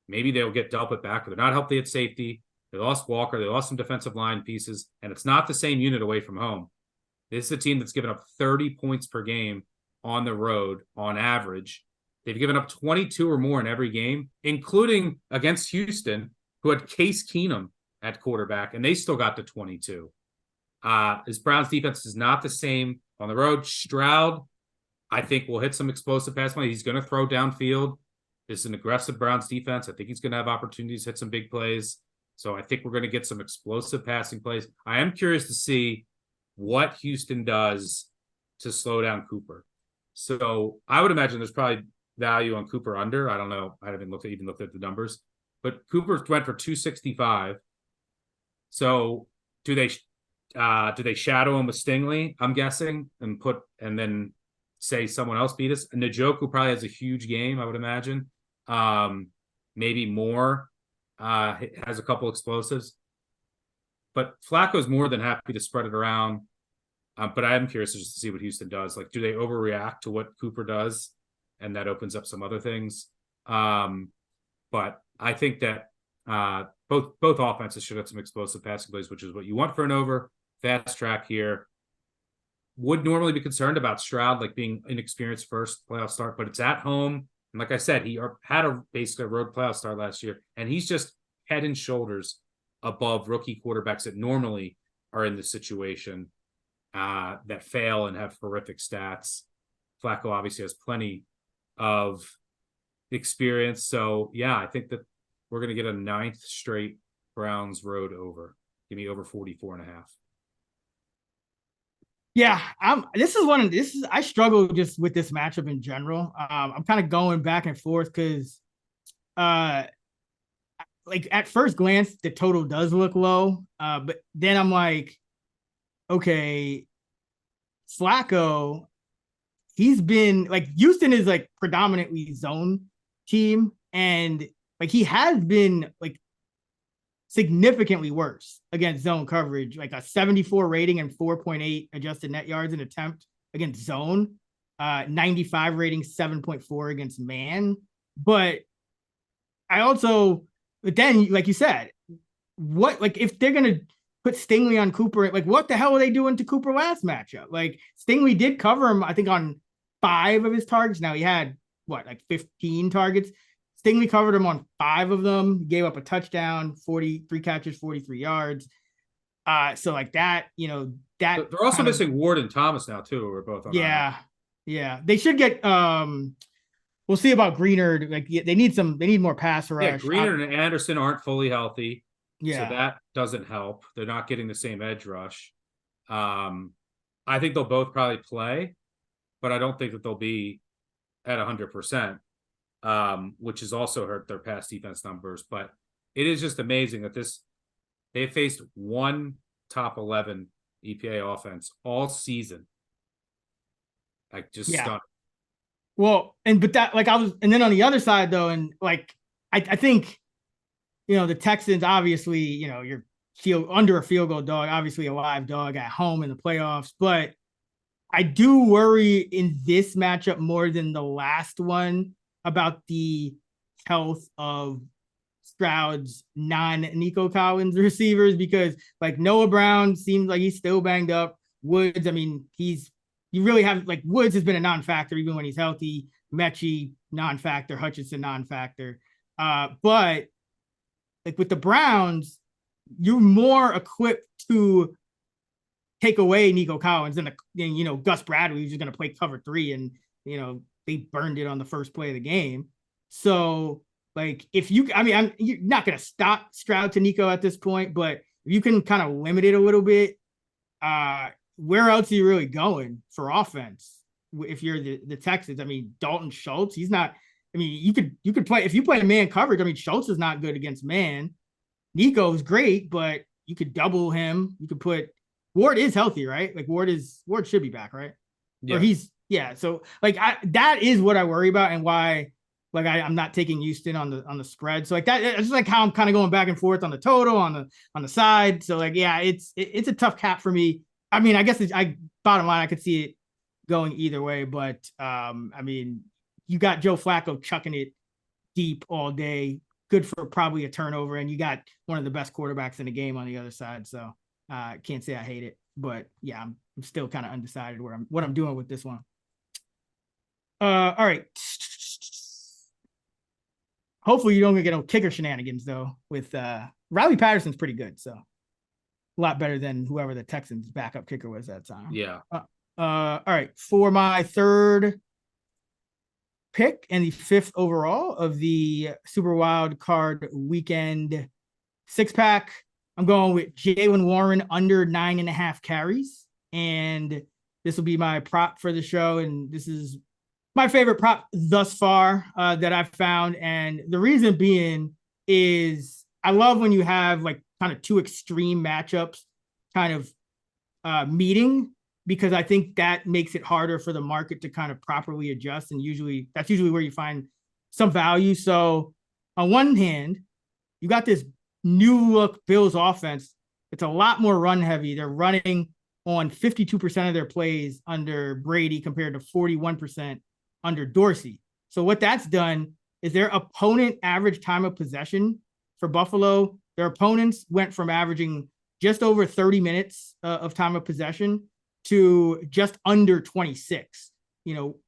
Speaker 2: Maybe they'll get Delpit back, but they're not healthy at safety. They lost Walker. They lost some defensive line pieces, and it's not the same unit away from home. This is a team that's given up 30 points per game on the road on average. They've given up 22 or more in every game, including against Houston, who had Case Keenum at quarterback, and they still got to 22. This Browns defense is not the same on the road. Stroud, I think, will hit some explosive pass plays. He's going to throw downfield. This is an aggressive Browns defense. I think he's going to have opportunities to hit some big plays. So I think we're going to get some explosive passing plays. I am curious to see what Houston does to slow down Cooper. So I would imagine there's probably value on Cooper under. I don't know. I haven't even looked at the numbers. But Cooper went for 265. So do they shadow him with Stingley, I'm guessing, and then say someone else beat us? And Njoku probably has a huge game, I would imagine. Maybe more. Has a couple explosives. But Flacco's more than happy to spread it around. But I am curious just to see what Houston does. Like, do they overreact to what Cooper does? And that opens up some other things. But I think that both offenses should have some explosive passing plays, which is what you want for an over. Fast track here. Would normally be concerned about Stroud, like being inexperienced first playoff start, but it's at home. And like I said, he had basically a road playoff start last year, and he's just head and shoulders above rookie quarterbacks that normally are in the situation that fail and have horrific stats. Flacco obviously has plenty of experience. So, yeah, I think that we're going to get a 9th straight Browns road over. Give me over 44.5.
Speaker 1: Yeah, I struggle just with this matchup in general. I'm kind of going back and forth because like at first glance, the total does look low. But then I'm like, okay, Flacco, he's been like Houston is like predominantly zone team, and like he has been like significantly worse against zone coverage, like a 74 rating and 4.8 adjusted net yards an attempt against zone, 95 rating, 7.4 against man. But then, like you said, what, like, if they're going to put Stingley on Cooper, like, what the hell are they doing to Cooper last matchup? Like, Stingley did cover him, I think, on 5 of his targets. Now he had, like 15 targets. Stingley covered him on 5 of them, gave up a touchdown, 43 catches, 43 yards. So like that, that
Speaker 2: they're also missing Ward and Thomas now too. We're both on.
Speaker 1: Yeah. They should get we'll see about Greenard. Like they need more pass rush.
Speaker 2: Yeah, Greenard and Anderson aren't fully healthy.
Speaker 1: Yeah.
Speaker 2: So that doesn't help. They're not getting the same edge rush. I think they'll both probably play, but I don't think that they'll be at 100%. Which has also hurt their pass defense numbers. But it is just amazing that they faced one top 11 EPA offense all season. Like just stunning.
Speaker 1: Well, and then on the other side though, and like I think the Texans obviously you're under a field goal dog, obviously a live dog at home in the playoffs, but I do worry in this matchup more than the last one about the health of Stroud's non-Nico Collins receivers, because like Noah Brown seems like he's still banged up. Woods, I mean, you really have, like, Woods has been a non-factor even when he's healthy. Mechie, non-factor. Hutchinson, non-factor. But like with the Browns, you're more equipped to take away Nico Collins than Gus Bradley, who's just going to play cover 3, and they burned it on the first play of the game. So like you're not going to stop Stroud to Nico at this point, but if you can kind of limit it a little bit, where else are you really going for offense? If you're the Texans, I mean, Dalton Schultz, he's not, I mean, you could play, if you play man coverage, I mean, Schultz is not good against man. Nico's great, but you could double him. You could put, Ward is healthy, right? Like Ward should be back, right? Yeah. So like that is what I worry about, and why like I'm not taking Houston on the spread. So like that, it's just like how I'm kind of going back and forth on the total on the side. So like, yeah, it's a tough cap for me. I mean, I guess bottom line, I could see it going either way, but I mean, you got Joe Flacco chucking it deep all day, good for probably a turnover, and you got one of the best quarterbacks in the game on the other side. So can't say I hate it, but yeah, I'm still kind of undecided what I'm doing with this one. All right. Hopefully you don't get no kicker shenanigans though. With Riley Patterson's pretty good, so a lot better than whoever the Texans backup kicker was that time.
Speaker 2: Yeah.
Speaker 1: All right, for my third pick and the 5th overall of the Super Wild Card Weekend 6-pack, I'm going with Jaylen Warren under 9.5 carries, and this will be my prop for the show, and this is my favorite prop thus far that I've found. And the reason being is I love when you have like kind of two extreme matchups kind of meeting, because I think that makes it harder for the market to kind of properly adjust. And that's usually where you find some value. So on one hand, you got this new look Bills offense. It's a lot more run heavy. They're running on 52% of their plays under Brady compared to 41% under Dorsey. So what that's done is their opponent average time of possession for Buffalo, their opponents went from averaging just over 30 minutes of time of possession to just under 26,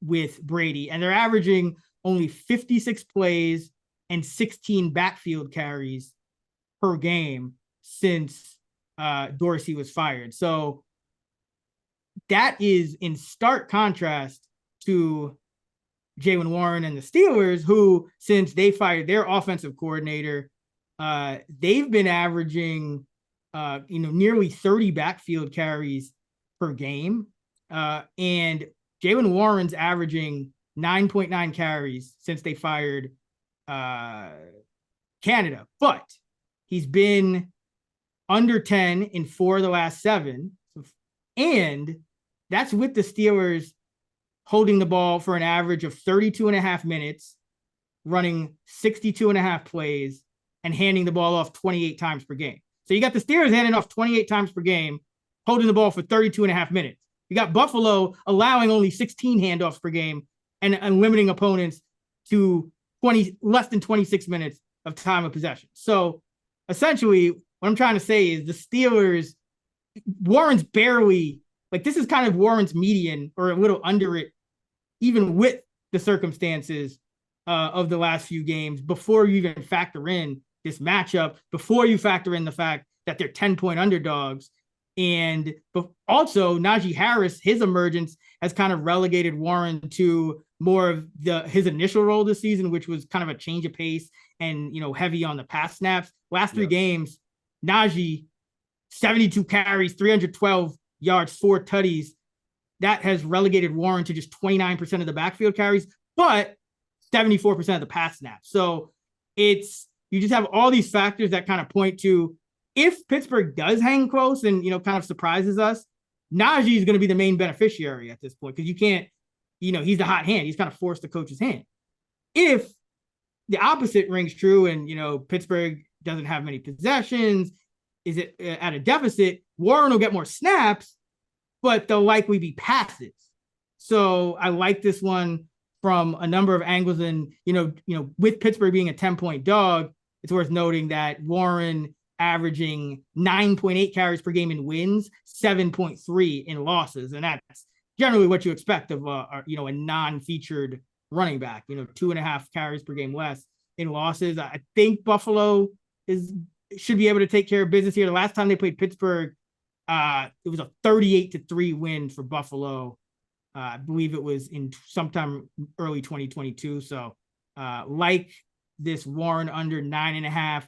Speaker 1: with Brady. And they're averaging only 56 plays and 16 backfield carries per game since Dorsey was fired. So that is in stark contrast to Jaylen Warren and the Steelers, who, since they fired their offensive coordinator, they've been averaging, nearly 30 backfield carries per game. And Jaylen Warren's averaging 9.9 carries since they fired Canada. But he's been under 10 in 4 of the last 7. So And that's with the Steelers holding the ball for an average of 32 and a half minutes, running 62 and a half plays, and handing the ball off 28 times per game. So you got the Steelers handing off 28 times per game, holding the ball for 32 and a half minutes. You got Buffalo allowing only 16 handoffs per game and limiting opponents to less than 26 minutes of time of possession. So essentially, what I'm trying to say is the Steelers, Warren's barely, like, this is kind of Warren's median or a little under it, even with the circumstances of the last few games, before you even factor in this matchup, before you factor in the fact that they're 10-point underdogs. And also Najee Harris, his emergence has kind of relegated Warren to more of his initial role this season, which was kind of a change of pace and, heavy on the pass snaps. Last three games, Najee, 72 carries, 312 yards, 4 tutties. That has relegated Warren to just 29% of the backfield carries, but 74% of the pass snaps. So you just have all these factors that kind of point to, if Pittsburgh does hang close and, kind of surprises us, Najee is going to be the main beneficiary at this point, because you can't, he's the hot hand. He's kind of forced the coach's hand. If the opposite rings true and, Pittsburgh doesn't have many possessions, is it at a deficit, Warren will get more snaps, but they'll likely be passes. So I like this one from a number of angles. And, with Pittsburgh being a 10-point dog, it's worth noting that Warren averaging 9.8 carries per game in wins, 7.3 in losses. And that's generally what you expect of a non-featured running back, 2.5 carries per game less in losses. I think Buffalo should be able to take care of business here. The last time they played Pittsburgh, it was a 38-3 win for Buffalo. I believe it was in sometime early 2022. So like this Warren under 9.5,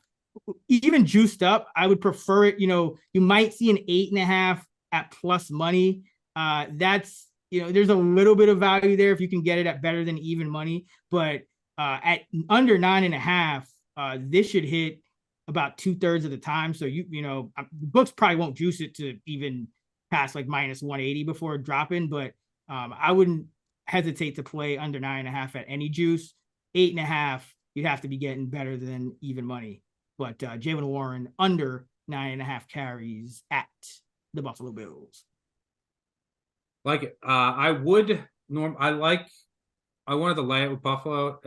Speaker 1: even juiced up, I would prefer it. You might see an 8.5 at plus money. That's, there's a little bit of value there if you can get it at better than even money, but at under 9.5, this should hit about 2/3 of the time. So the books probably won't juice it to even past like minus 180 before dropping, but I wouldn't hesitate to play under 9.5 at any juice. 8.5, you'd have to be getting better than even money. But Jaylen Warren under 9.5 carries at the Buffalo Bills.
Speaker 2: Like it. I wanted to lay it with Buffalo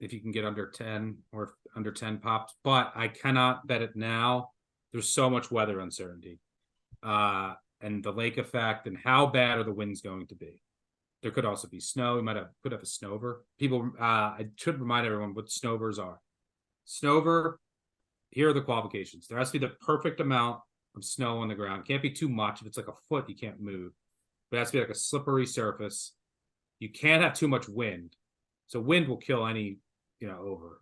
Speaker 2: if you can get under 10 or under 10 pops, but I cannot bet it now. There's so much weather uncertainty and the lake effect and how bad are the winds going to be. There could also be snow. We could have a snover. People, I should remind everyone what snovers are. Snover, here are the qualifications. There has to be the perfect amount of snow on the ground. Can't be too much. If it's like a foot, you can't move. But it has to be like a slippery surface. You can't have too much wind. So wind will kill any, over.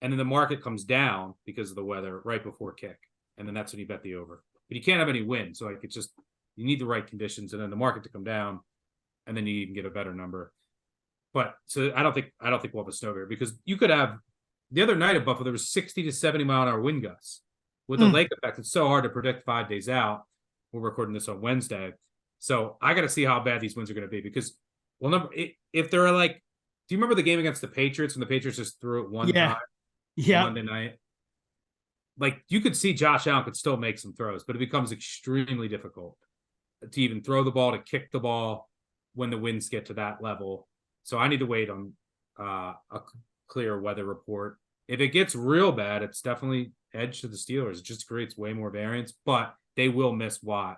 Speaker 2: And then the market comes down because of the weather right before kick. And then that's when you bet the over. But you can't have any wind. So it's just, you need the right conditions and then the market to come down. And then you can get a better number. But so I don't think we'll have a snow here, because you could have, the other night at Buffalo, there was 60 to 70 mile an hour wind gusts. With the lake effect, it's so hard to predict 5 days out. We're recording this on Wednesday. So I got to see how bad these winds are going to be, because, if they're like, do you remember the game against the Patriots when the Patriots just threw it one time? Yeah. Monday night. Like, you could see Josh Allen could still make some throws, but it becomes extremely difficult to even throw the ball, to kick the ball when the winds get to that level. So I need to wait on a clear weather report. If it gets real bad, it's definitely edge to the Steelers. It just creates way more variance, but they will miss Watt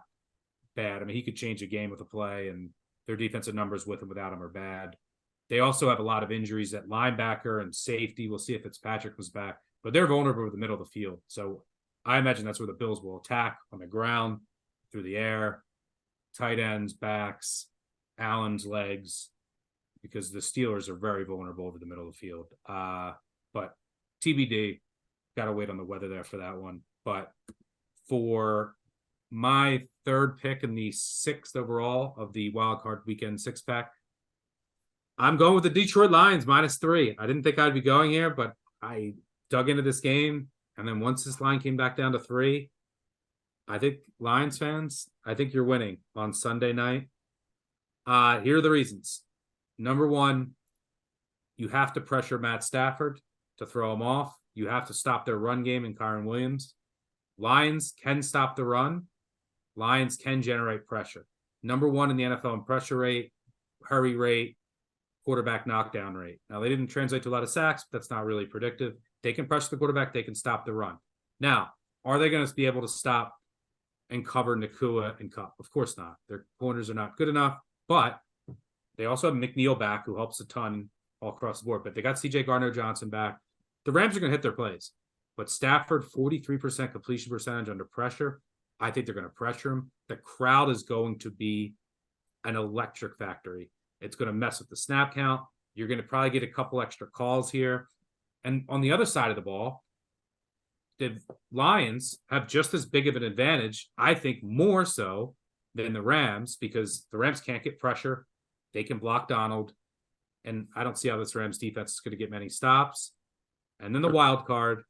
Speaker 2: bad. I mean, he could change a game with a play, and their defensive numbers with and without him are bad. They also have a lot of injuries at linebacker and safety. We'll see if Fitzpatrick comes back, but they're vulnerable with the middle of the field. So I imagine that's where the Bills will attack, on the ground, through the air, tight ends, backs, Allen's legs, because the Steelers are very vulnerable over the middle of the field. But TBD, got to wait on the weather there for that one. But for my third pick in the 6th overall of the Wild Card Weekend 6-pack, I'm going with the Detroit Lions -3. I didn't think I'd be going here, but I dug into this game. And then once this line came back down to 3, I think Lions fans, I think you're winning on Sunday night. Here are the reasons. Number one, you have to pressure Matt Stafford to throw him off. You have to stop their run game in Kyren Williams. Lions can stop the run. Lions can generate pressure. Number one in the NFL in pressure rate, hurry rate, quarterback knockdown rate. Now, they didn't translate to a lot of sacks, but that's not really predictive. They can pressure the quarterback. They can stop the run. Now, are they going to be able to stop and cover Nakua and Kupp? Of course not. Their corners are not good enough, but they also have McNeil back, who helps a ton all across the board. But they got C.J. Gardner-Johnson back. The Rams are going to hit their plays. But Stafford, 43% completion percentage under pressure. I think they're going to pressure him. The crowd is going to be an electric factory. It's going to mess with the snap count. You're going to probably get a couple extra calls here. And on the other side of the ball, the Lions have just as big of an advantage, I think more so than the Rams, because the Rams can't get pressure. They can block Donald. And I don't see how this Rams defense is going to get many stops. And then the wild card,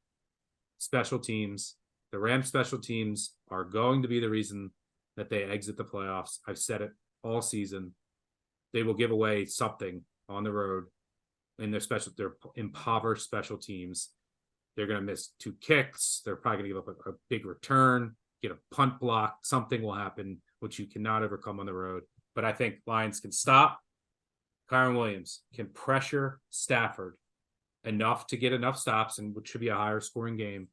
Speaker 2: special teams. The Rams special teams are going to be the reason that they exit the playoffs. I've said it all season. They will give away something on the road in their impoverished special teams. They're going to miss 2 kicks. They're probably going to give up a big return, get a punt block. Something will happen, which you cannot overcome on the road. But I think Lions can stop. Kyren Williams can pressure Stafford enough to get enough stops, and which should be a higher scoring game.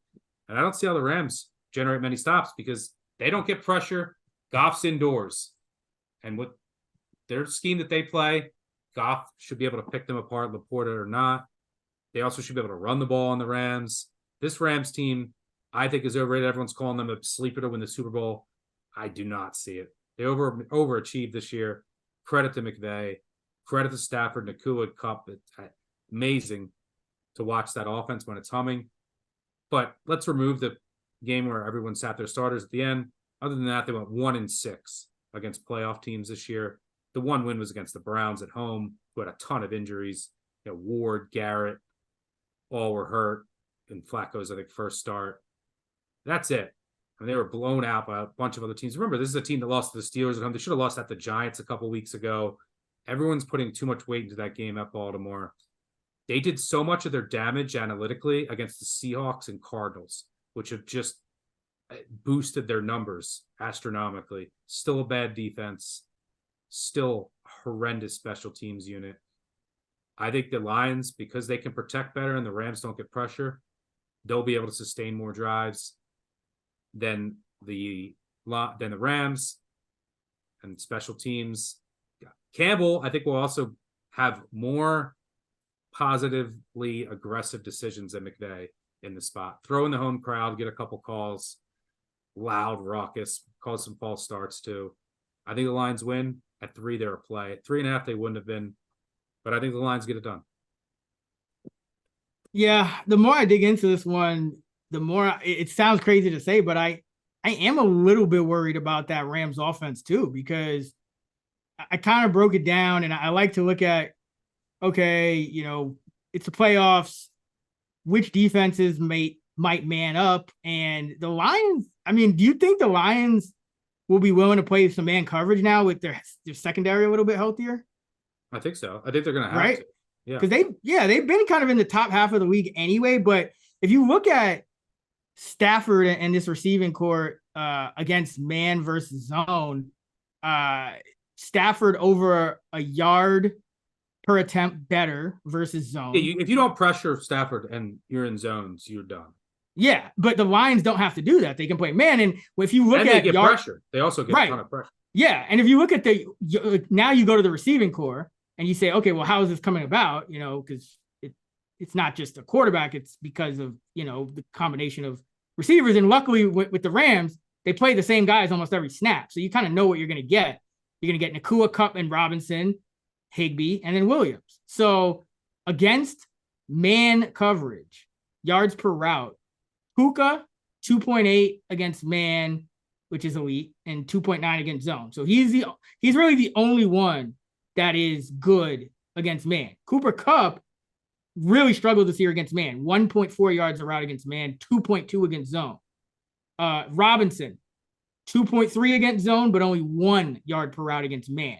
Speaker 2: And I don't see how the Rams generate many stops because they don't get pressure. Goff's indoors. And with their scheme that they play, Goff should be able to pick them apart, Laporta or not. They also should be able to run the ball on the Rams. This Rams team, I think, is overrated. Everyone's calling them a sleeper to win the Super Bowl. I do not see it. They overachieved this year. Credit to McVay. Credit to Stafford, Nakua, Kupp. It's amazing to watch that offense when it's humming. But let's remove the game where everyone sat their starters at the end. Other than that, they went 1-6 against playoff teams this year. The one win was against the Browns at home, who had a ton of injuries. Ward, Garrett, all were hurt. And Flacco's, I think, first start. That's it. I mean, they were blown out by a bunch of other teams. Remember, this is a team that lost to the Steelers at home. They should have lost at the Giants a couple weeks ago. Everyone's putting too much weight into that game at Baltimore. They did so much of their damage analytically against the Seahawks and Cardinals, which have just boosted their numbers astronomically. Still a bad defense. Still horrendous special teams unit. I think the Lions, because they can protect better and the Rams don't get pressure, they'll be able to sustain more drives than the Rams and special teams. Campbell, I think, will also have more positively aggressive decisions than McVay in the spot. Throw in the home crowd, get a couple calls, loud, raucous, cause some false starts too. I think the Lions win. At 3, they're a play. At 3.5, they wouldn't have been. But I think the Lions get it done.
Speaker 1: Yeah, the more I dig into this one, the more it sounds crazy to say, but I am a little bit worried about that Rams offense too, because I kind of broke it down, and I like to look at, okay, it's the playoffs, which defenses might man up, and the Lions. I mean, do you think the Lions will be willing to play some man coverage now with their secondary a little bit healthier?
Speaker 2: I think so. I think they're going to have to. Yeah.
Speaker 1: Because they've been kind of in the top half of the league anyway. But if you look at Stafford and this receiving court against man versus zone, Stafford over a yard per attempt better versus zone.
Speaker 2: Yeah, if you don't pressure Stafford and you're in zones, you're done.
Speaker 1: Yeah, but the Lions don't have to do that. They can play man. And if you look
Speaker 2: and
Speaker 1: at
Speaker 2: they get pressure, they also get a ton of pressure.
Speaker 1: Yeah, and if you look at now you go to the receiving core and you say, okay, well, how is this coming about? Because it's not just a quarterback. It's because of, the combination of receivers. And luckily with the Rams, they play the same guys almost every snap. So you kind of know what you're going to get. You're going to get Nakua, Kupp, and Robinson, Higbee, and then Williams. So against man coverage, yards per route, Puka, 2.8 against man, which is elite, and 2.9 against zone. So he's really the only one that is good against man. Cooper Kupp really struggled this year against man. 1.4 yards a route against man, 2.2 against zone. Robinson, 2.3 against zone, but only 1 yard per route against man.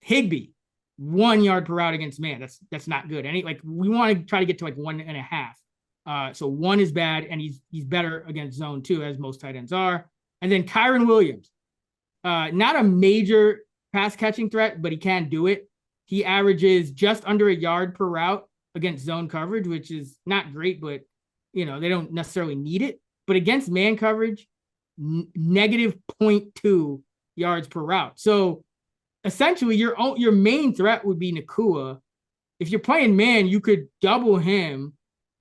Speaker 1: Higbee, 1 yard per route against man. That's not good. We want to try to get to like 1.5. So 1 is bad, and he's better against zone too, as most tight ends are. And then Kyron Williams, not a major pass catching threat, but he can do it. He averages just under 1 yard per route against zone coverage, which is not great, but they don't necessarily need it. But against man coverage, negative 0.2 yards per route. So essentially, your main threat would be Nacua. If you're playing man, you could double him.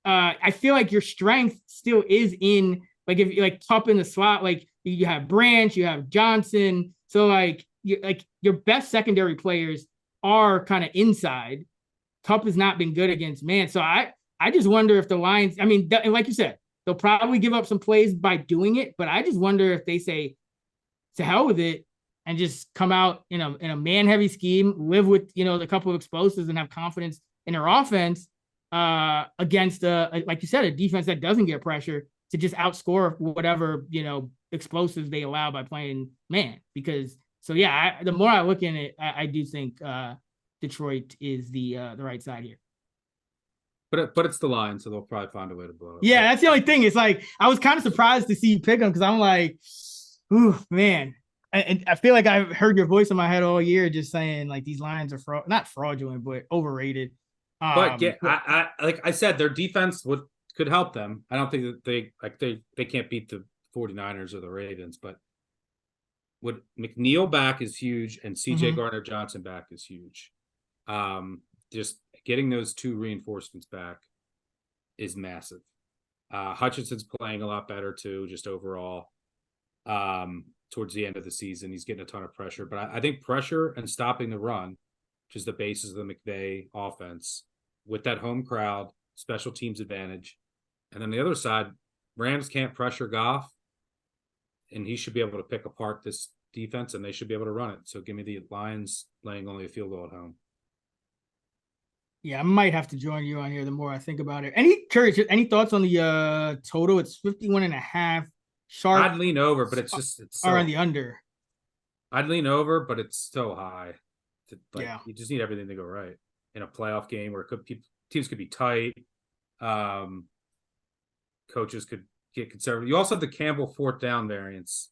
Speaker 1: I feel like your strength still is in if you top in the slot, you have Branch, you have Johnson. So your best secondary players are kind of inside. Tup has not been good against man. So I just wonder if the Lions, like you said, they'll probably give up some plays by doing it, but I just wonder if they say to hell with it and just come out in a man-heavy scheme, live with the couple of explosives and have confidence in their offense against like you said, a defense that doesn't get pressure to just outscore whatever explosives they allow by playing man. Because the more I look in it, I do think Detroit is the right side here.
Speaker 2: But it's the Lions, so they'll probably find a way to blow it.
Speaker 1: Yeah, that's the only thing. It's I was kind of surprised to see you pick them because I'm like, ooh, man. And I feel like I've heard your voice in my head all year just saying these Lions are not fraudulent, but overrated.
Speaker 2: But like I said, their defense could help them. I don't think that they can't beat the 49ers or the Ravens, but with McNeil back is huge and CJ Gardner-Johnson back is huge. Just getting those 2 reinforcements back is massive. Hutchinson's playing a lot better too, just overall. Towards the end of the season, he's getting a ton of pressure. But I think pressure and stopping the run, which is the basis of the McVay offense, with that home crowd, special teams advantage. And then the other side, Rams can't pressure Goff, and he should be able to pick apart this defense, and they should be able to run it. So give me the Lions laying only a field goal at home.
Speaker 1: Yeah, I might have to join you on here the more I think about it. Any thoughts on the total? It's 51.5. Sharp.
Speaker 2: I'd lean over, but it's so,
Speaker 1: on the under.
Speaker 2: I'd lean over, but it's so high. You just need everything to go right in a playoff game where teams could be tight. Coaches could get conservative. You also have the Campbell 4th down variance.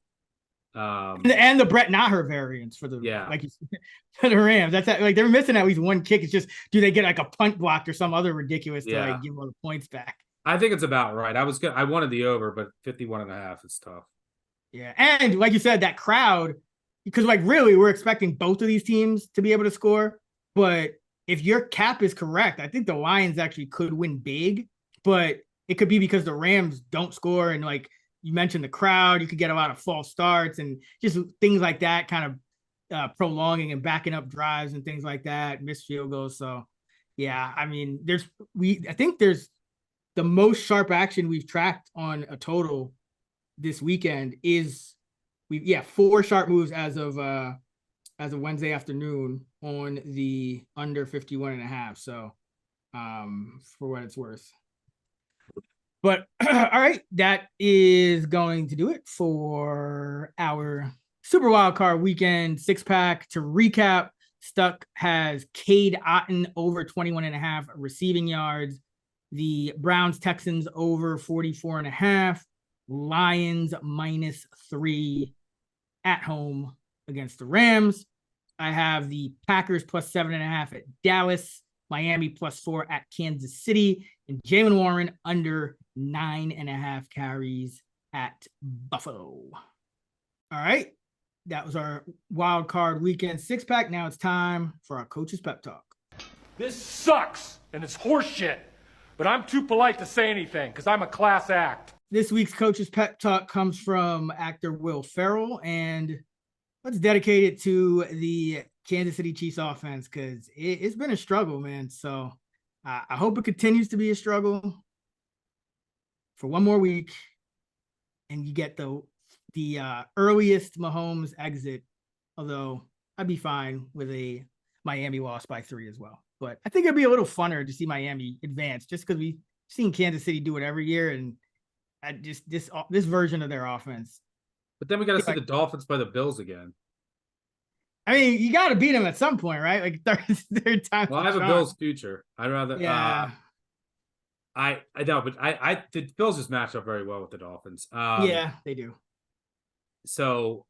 Speaker 1: And the Brett Maher variance for the for the Rams. That's they're missing at least 1 kick. It's just, do they get a punt block or some other ridiculous to give all the points back?
Speaker 2: I think it's about right. I wanted the over, but 51.5 is tough.
Speaker 1: Yeah, and like you said, that crowd, because really we're expecting both of these teams to be able to score. But if your cap is correct, I think the Lions actually could win big. But it could be because the Rams don't score, and you mentioned the crowd, you could get a lot of false starts and just things like that, kind of prolonging and backing up drives and things like that, missed field goals. So yeah, I think there's the most sharp action we've tracked on a total this weekend is 4 sharp moves as of Wednesday afternoon on the under 51.5. So for what it's worth. But all right, that is going to do it for our Super Wildcard Weekend 6-pack. To recap, Stuck has Cade Otton over 21.5 receiving yards. The Browns Texans over 44.5. Lions -3 at home against the Rams. I have the Packers +7.5 at Dallas. Miami +4 at Kansas City. And Jaylen Warren under 9.5 carries at Buffalo. All right. That was our Wild Card Weekend 6-pack. Now it's time for our Coach's Pep Talk.
Speaker 4: This sucks and it's horseshit. But I'm too polite to say anything because I'm a class act.
Speaker 1: This week's Coach's Pep Talk comes from actor Will Ferrell, and let's dedicate it to the Kansas City Chiefs offense because it's been a struggle, man. So I hope it continues to be a struggle for one more week, and you get the earliest Mahomes exit, although I'd be fine with a Miami loss by 3 as well. But I think it'd be a little funner to see Miami advance just because we've seen Kansas City do it every year. And this version of their offense
Speaker 2: But then we got to see
Speaker 1: like,
Speaker 2: the Dolphins play the Bills again.
Speaker 1: I mean, you got to beat them at some point, right? Like third time.
Speaker 2: Well, I have a Bills future. I'd rather.
Speaker 1: Yeah.
Speaker 2: I know, but the Bills just match up very well with the Dolphins.
Speaker 1: Yeah, they do.
Speaker 2: So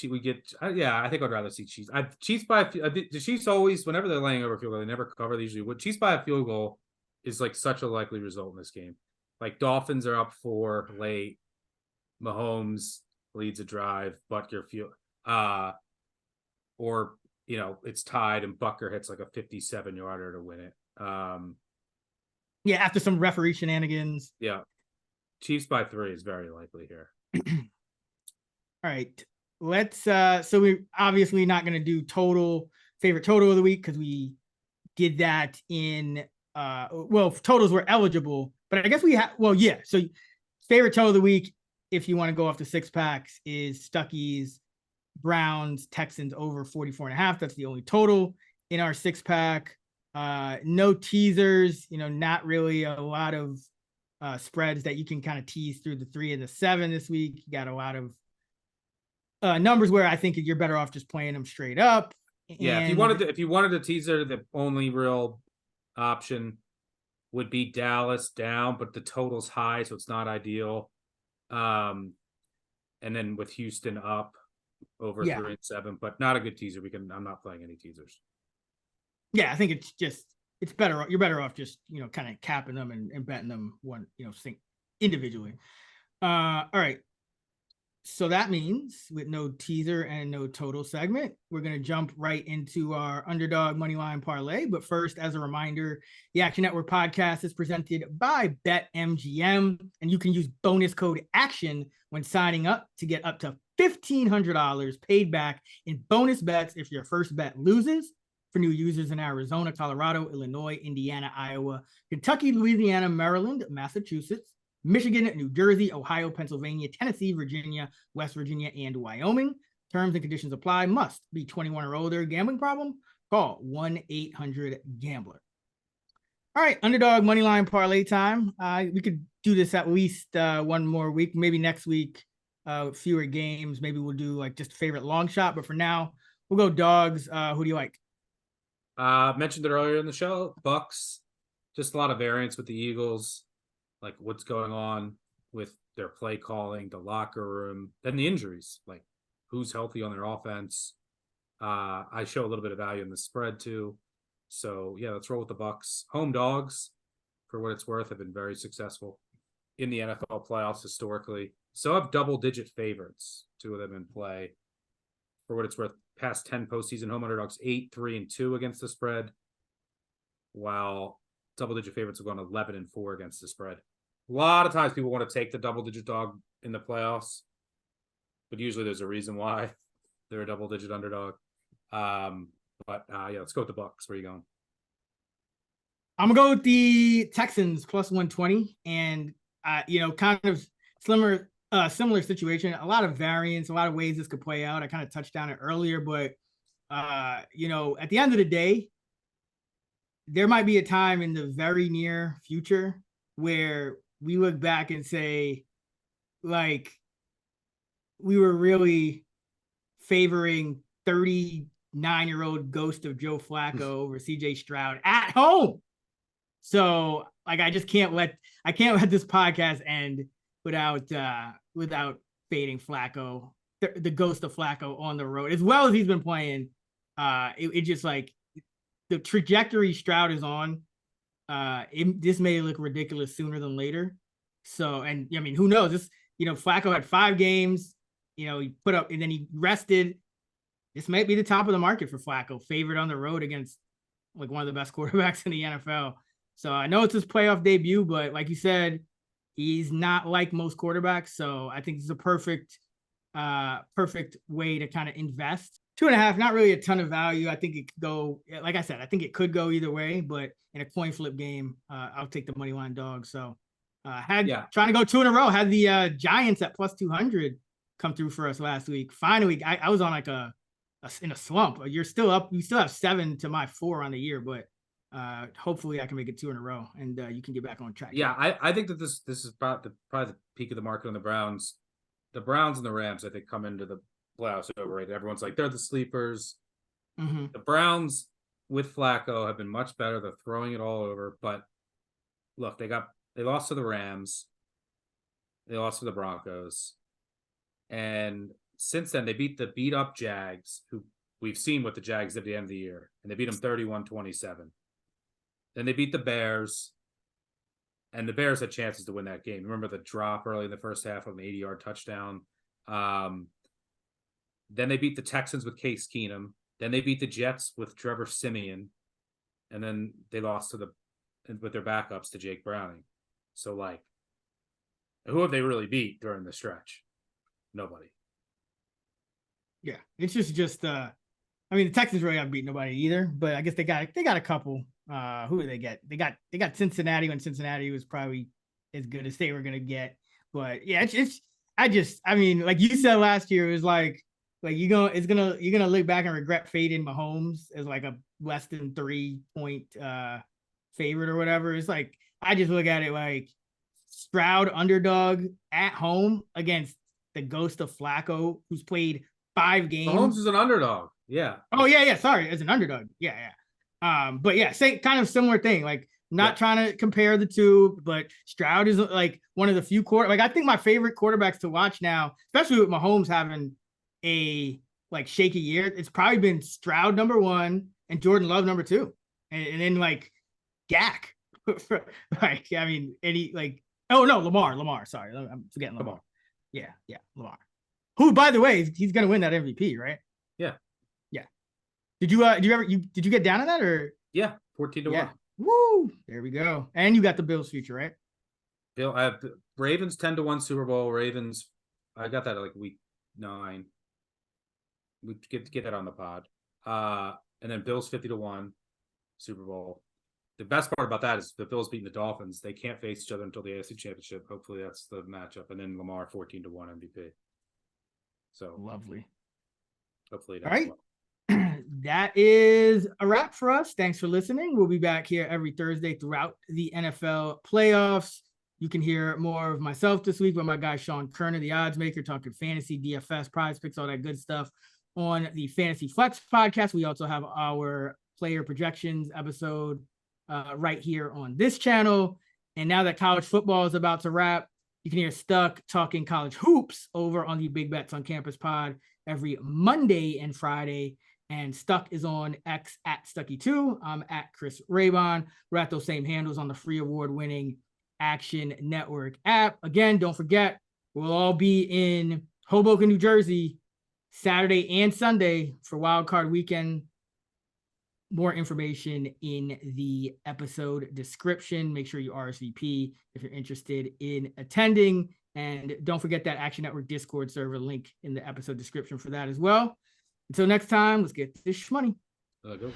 Speaker 2: we get. I think I'd rather see Chiefs. Chiefs by the Chiefs always, whenever they're laying over a field goal, they never cover. They usually would. Chiefs by a field goal is like such a likely result in this game. Like Dolphins are up 4 late. Mahomes leads a drive, Butker field, or it's tied and Butker hits like a 57-yarder to win it.
Speaker 1: Yeah, after some referee shenanigans.
Speaker 2: Yeah, Chiefs by 3 is very likely here.
Speaker 1: All right, let's. So we're obviously not going to do favorite total of the week because we did that in. Well, totals were eligible, but I guess we have. Well, yeah. So favorite total of the week, if you want to go off the 6-packs, is Stuckey's Browns Texans over 44.5. That's the only total in our 6-pack. No teasers, not really a lot of spreads that you can kind of tease through the 3 and the 7 this week. You got a lot of numbers where I think you're better off just playing them straight up.
Speaker 2: Yeah, if you wanted a teaser, the only real option would be Dallas down, but the total's high, so it's not ideal. And then with Houston up over 3 and 7, but not a good teaser. I'm not playing any teasers.
Speaker 1: Yeah, I think it's better. You're better off just, kind of capping them and betting them one, individually. All right. So that means with no teaser and no total segment, we're going to jump right into our Underdog Moneyline Parlay. But first, as a reminder, the Action Network podcast is presented by BetMGM, and you can use bonus code ACTION when signing up to get up to $1,500 paid back in bonus bets if your first bet loses. For new users in Arizona, Colorado, Illinois, Indiana, Iowa, Kentucky, Louisiana, Maryland, Massachusetts, Michigan, New Jersey, Ohio, Pennsylvania, Tennessee, Virginia, West Virginia, and Wyoming. Terms and conditions apply. Must be 21 or older. Gambling problem? Call 1-800-GAMBLER. All right, Underdog Moneyline Parlay time. We could do this at least one more week. Maybe next week, fewer games. Maybe we'll do like just favorite long shot. But for now, we'll go dogs. Who do you like?
Speaker 2: Mentioned it earlier in the show. Bucks. Just a lot of variance with the Eagles. Like what's going on with their play calling, the locker room, then the injuries, like who's healthy on their offense. I show a little bit of value in the spread too. So yeah, let's roll with the Bucks. Home dogs, for what it's worth, have been very successful in the NFL playoffs historically. So I have double-digit favorites, 2 of them in play. For what it's worth, past 10 postseason home underdogs, 8, 3, and 2 against the spread, while double-digit favorites have gone 11 and 4 against the spread. A lot of times people want to take the double-digit dog in the playoffs, but usually there's a reason why they're a double-digit underdog. Yeah, let's go with the Bucks. Where are you going?
Speaker 1: I'm gonna go with the Texans plus 120, and kind of similar situation. A lot of variance, a lot of ways this could play out. I kind of touched on it earlier, but at the end of the day, there might be a time in the very near future where we look back and say, like, we were really favoring 39-year-old ghost of Joe Flacco over CJ Stroud at home. So, like, I can't let this podcast end without fading Flacco, the ghost of Flacco on the road, as well as he's been playing. It just like the trajectory Stroud is on. This may look ridiculous sooner than later. So, and I mean, who knows? This, Flacco had 5 games. He put up and then he rested. This might be the top of the market for Flacco, favored on the road against like one of the best quarterbacks in the NFL. So I know it's his playoff debut, but like you said, he's not like most quarterbacks. So I think this is a perfect way to kind of invest. 2.5, not really a ton of value. I think it could go, like I said, I think it could go either way, but in a coin flip game, I'll take the money line dog. So trying to go 2 in a row, had the Giants at plus 200 come through for us last week. Finally, I was on like in a slump. You're still up. You still have 7 to my 4 on the year, but hopefully I can make it 2 in a row and you can get back on track.
Speaker 2: Yeah, I think that this is probably the peak of the market on the Browns. the Browns and the Rams, I think, come into the playoffs overrated. Everyone's like, they're the sleepers.
Speaker 1: Mm-hmm.
Speaker 2: The Browns with Flacco have been much better. They're throwing it all over. But look, they lost to the Rams. They lost to the Broncos. And since then, they beat the beat-up Jags, who we've seen what the Jags did at the end of the year. And they beat them 31-27. Then they beat the Bears. And the Bears had chances to win that game. Remember the drop early in the first half of an 80-yard touchdown. Then they beat the Texans with Case Keenum. Then they beat the Jets with Trevor Siemian. And then they lost with their backups to Jake Browning. So, like, who have they really beat during the stretch? Nobody.
Speaker 1: Yeah, it's just I mean, the Texans really haven't beat nobody either, but I guess they got a couple. Who do they get? They got Cincinnati when Cincinnati was probably as good as they were gonna get. But yeah, I mean, like you said last year, it was like you're gonna look back and regret fading Mahomes as like a less than 3-point favorite or whatever. It's like I just look at it like Stroud underdog at home against the ghost of Flacco, who's played 5 games.
Speaker 2: Mahomes is an underdog. Yeah.
Speaker 1: Oh yeah. Sorry, as an underdog. Yeah. But yeah, same kind of similar thing. Like not trying to compare the two, but Stroud is like one of the few I think my favorite quarterbacks to watch now, especially with Mahomes having a like shaky year, it's probably been Stroud number 1 and Jordan Love number 2, and then like Dak. Like I mean, Lamar. Sorry, I'm forgetting Lamar. Yeah, Lamar. Who, by the way, he's gonna win that MVP, right?
Speaker 2: Yeah.
Speaker 1: Did you get down on that or?
Speaker 2: Yeah, 14-1.
Speaker 1: Woo! There we go. And you got the Bills future, right?
Speaker 2: Bill, I have the Ravens 10-1 Super Bowl. Ravens, I got that like week 9. We get that on the pod. And then Bills 50-1 Super Bowl. The best part about that is the Bills beating the Dolphins. They can't face each other until the AFC Championship. Hopefully that's the matchup. And then Lamar 14-1 MVP. So
Speaker 1: lovely.
Speaker 2: Hopefully.
Speaker 1: All right. Well. That is a wrap for us. Thanks for listening. We'll be back here every Thursday throughout the NFL playoffs. You can hear more of myself this week with my guy Sean Kerner, the odds maker, talking fantasy, DFS, prize picks, all that good stuff on the Fantasy Flex podcast. We also have our player projections episode right here on this channel. And now that college football is about to wrap, you can hear Stuck talking college hoops over on the Big Bets on Campus pod every Monday and Friday. And Stuck is on X at Stucky2. I'm at Chris Raybon. We're at those same handles on the free award-winning Action Network app. Again, don't forget, we'll all be in Hoboken, New Jersey, Saturday and Sunday for Wild Card Weekend. More information in the episode description. Make sure you RSVP if you're interested in attending. And don't forget that Action Network Discord server link in the episode description for that as well. Until next time, let's get this money.
Speaker 2: Go.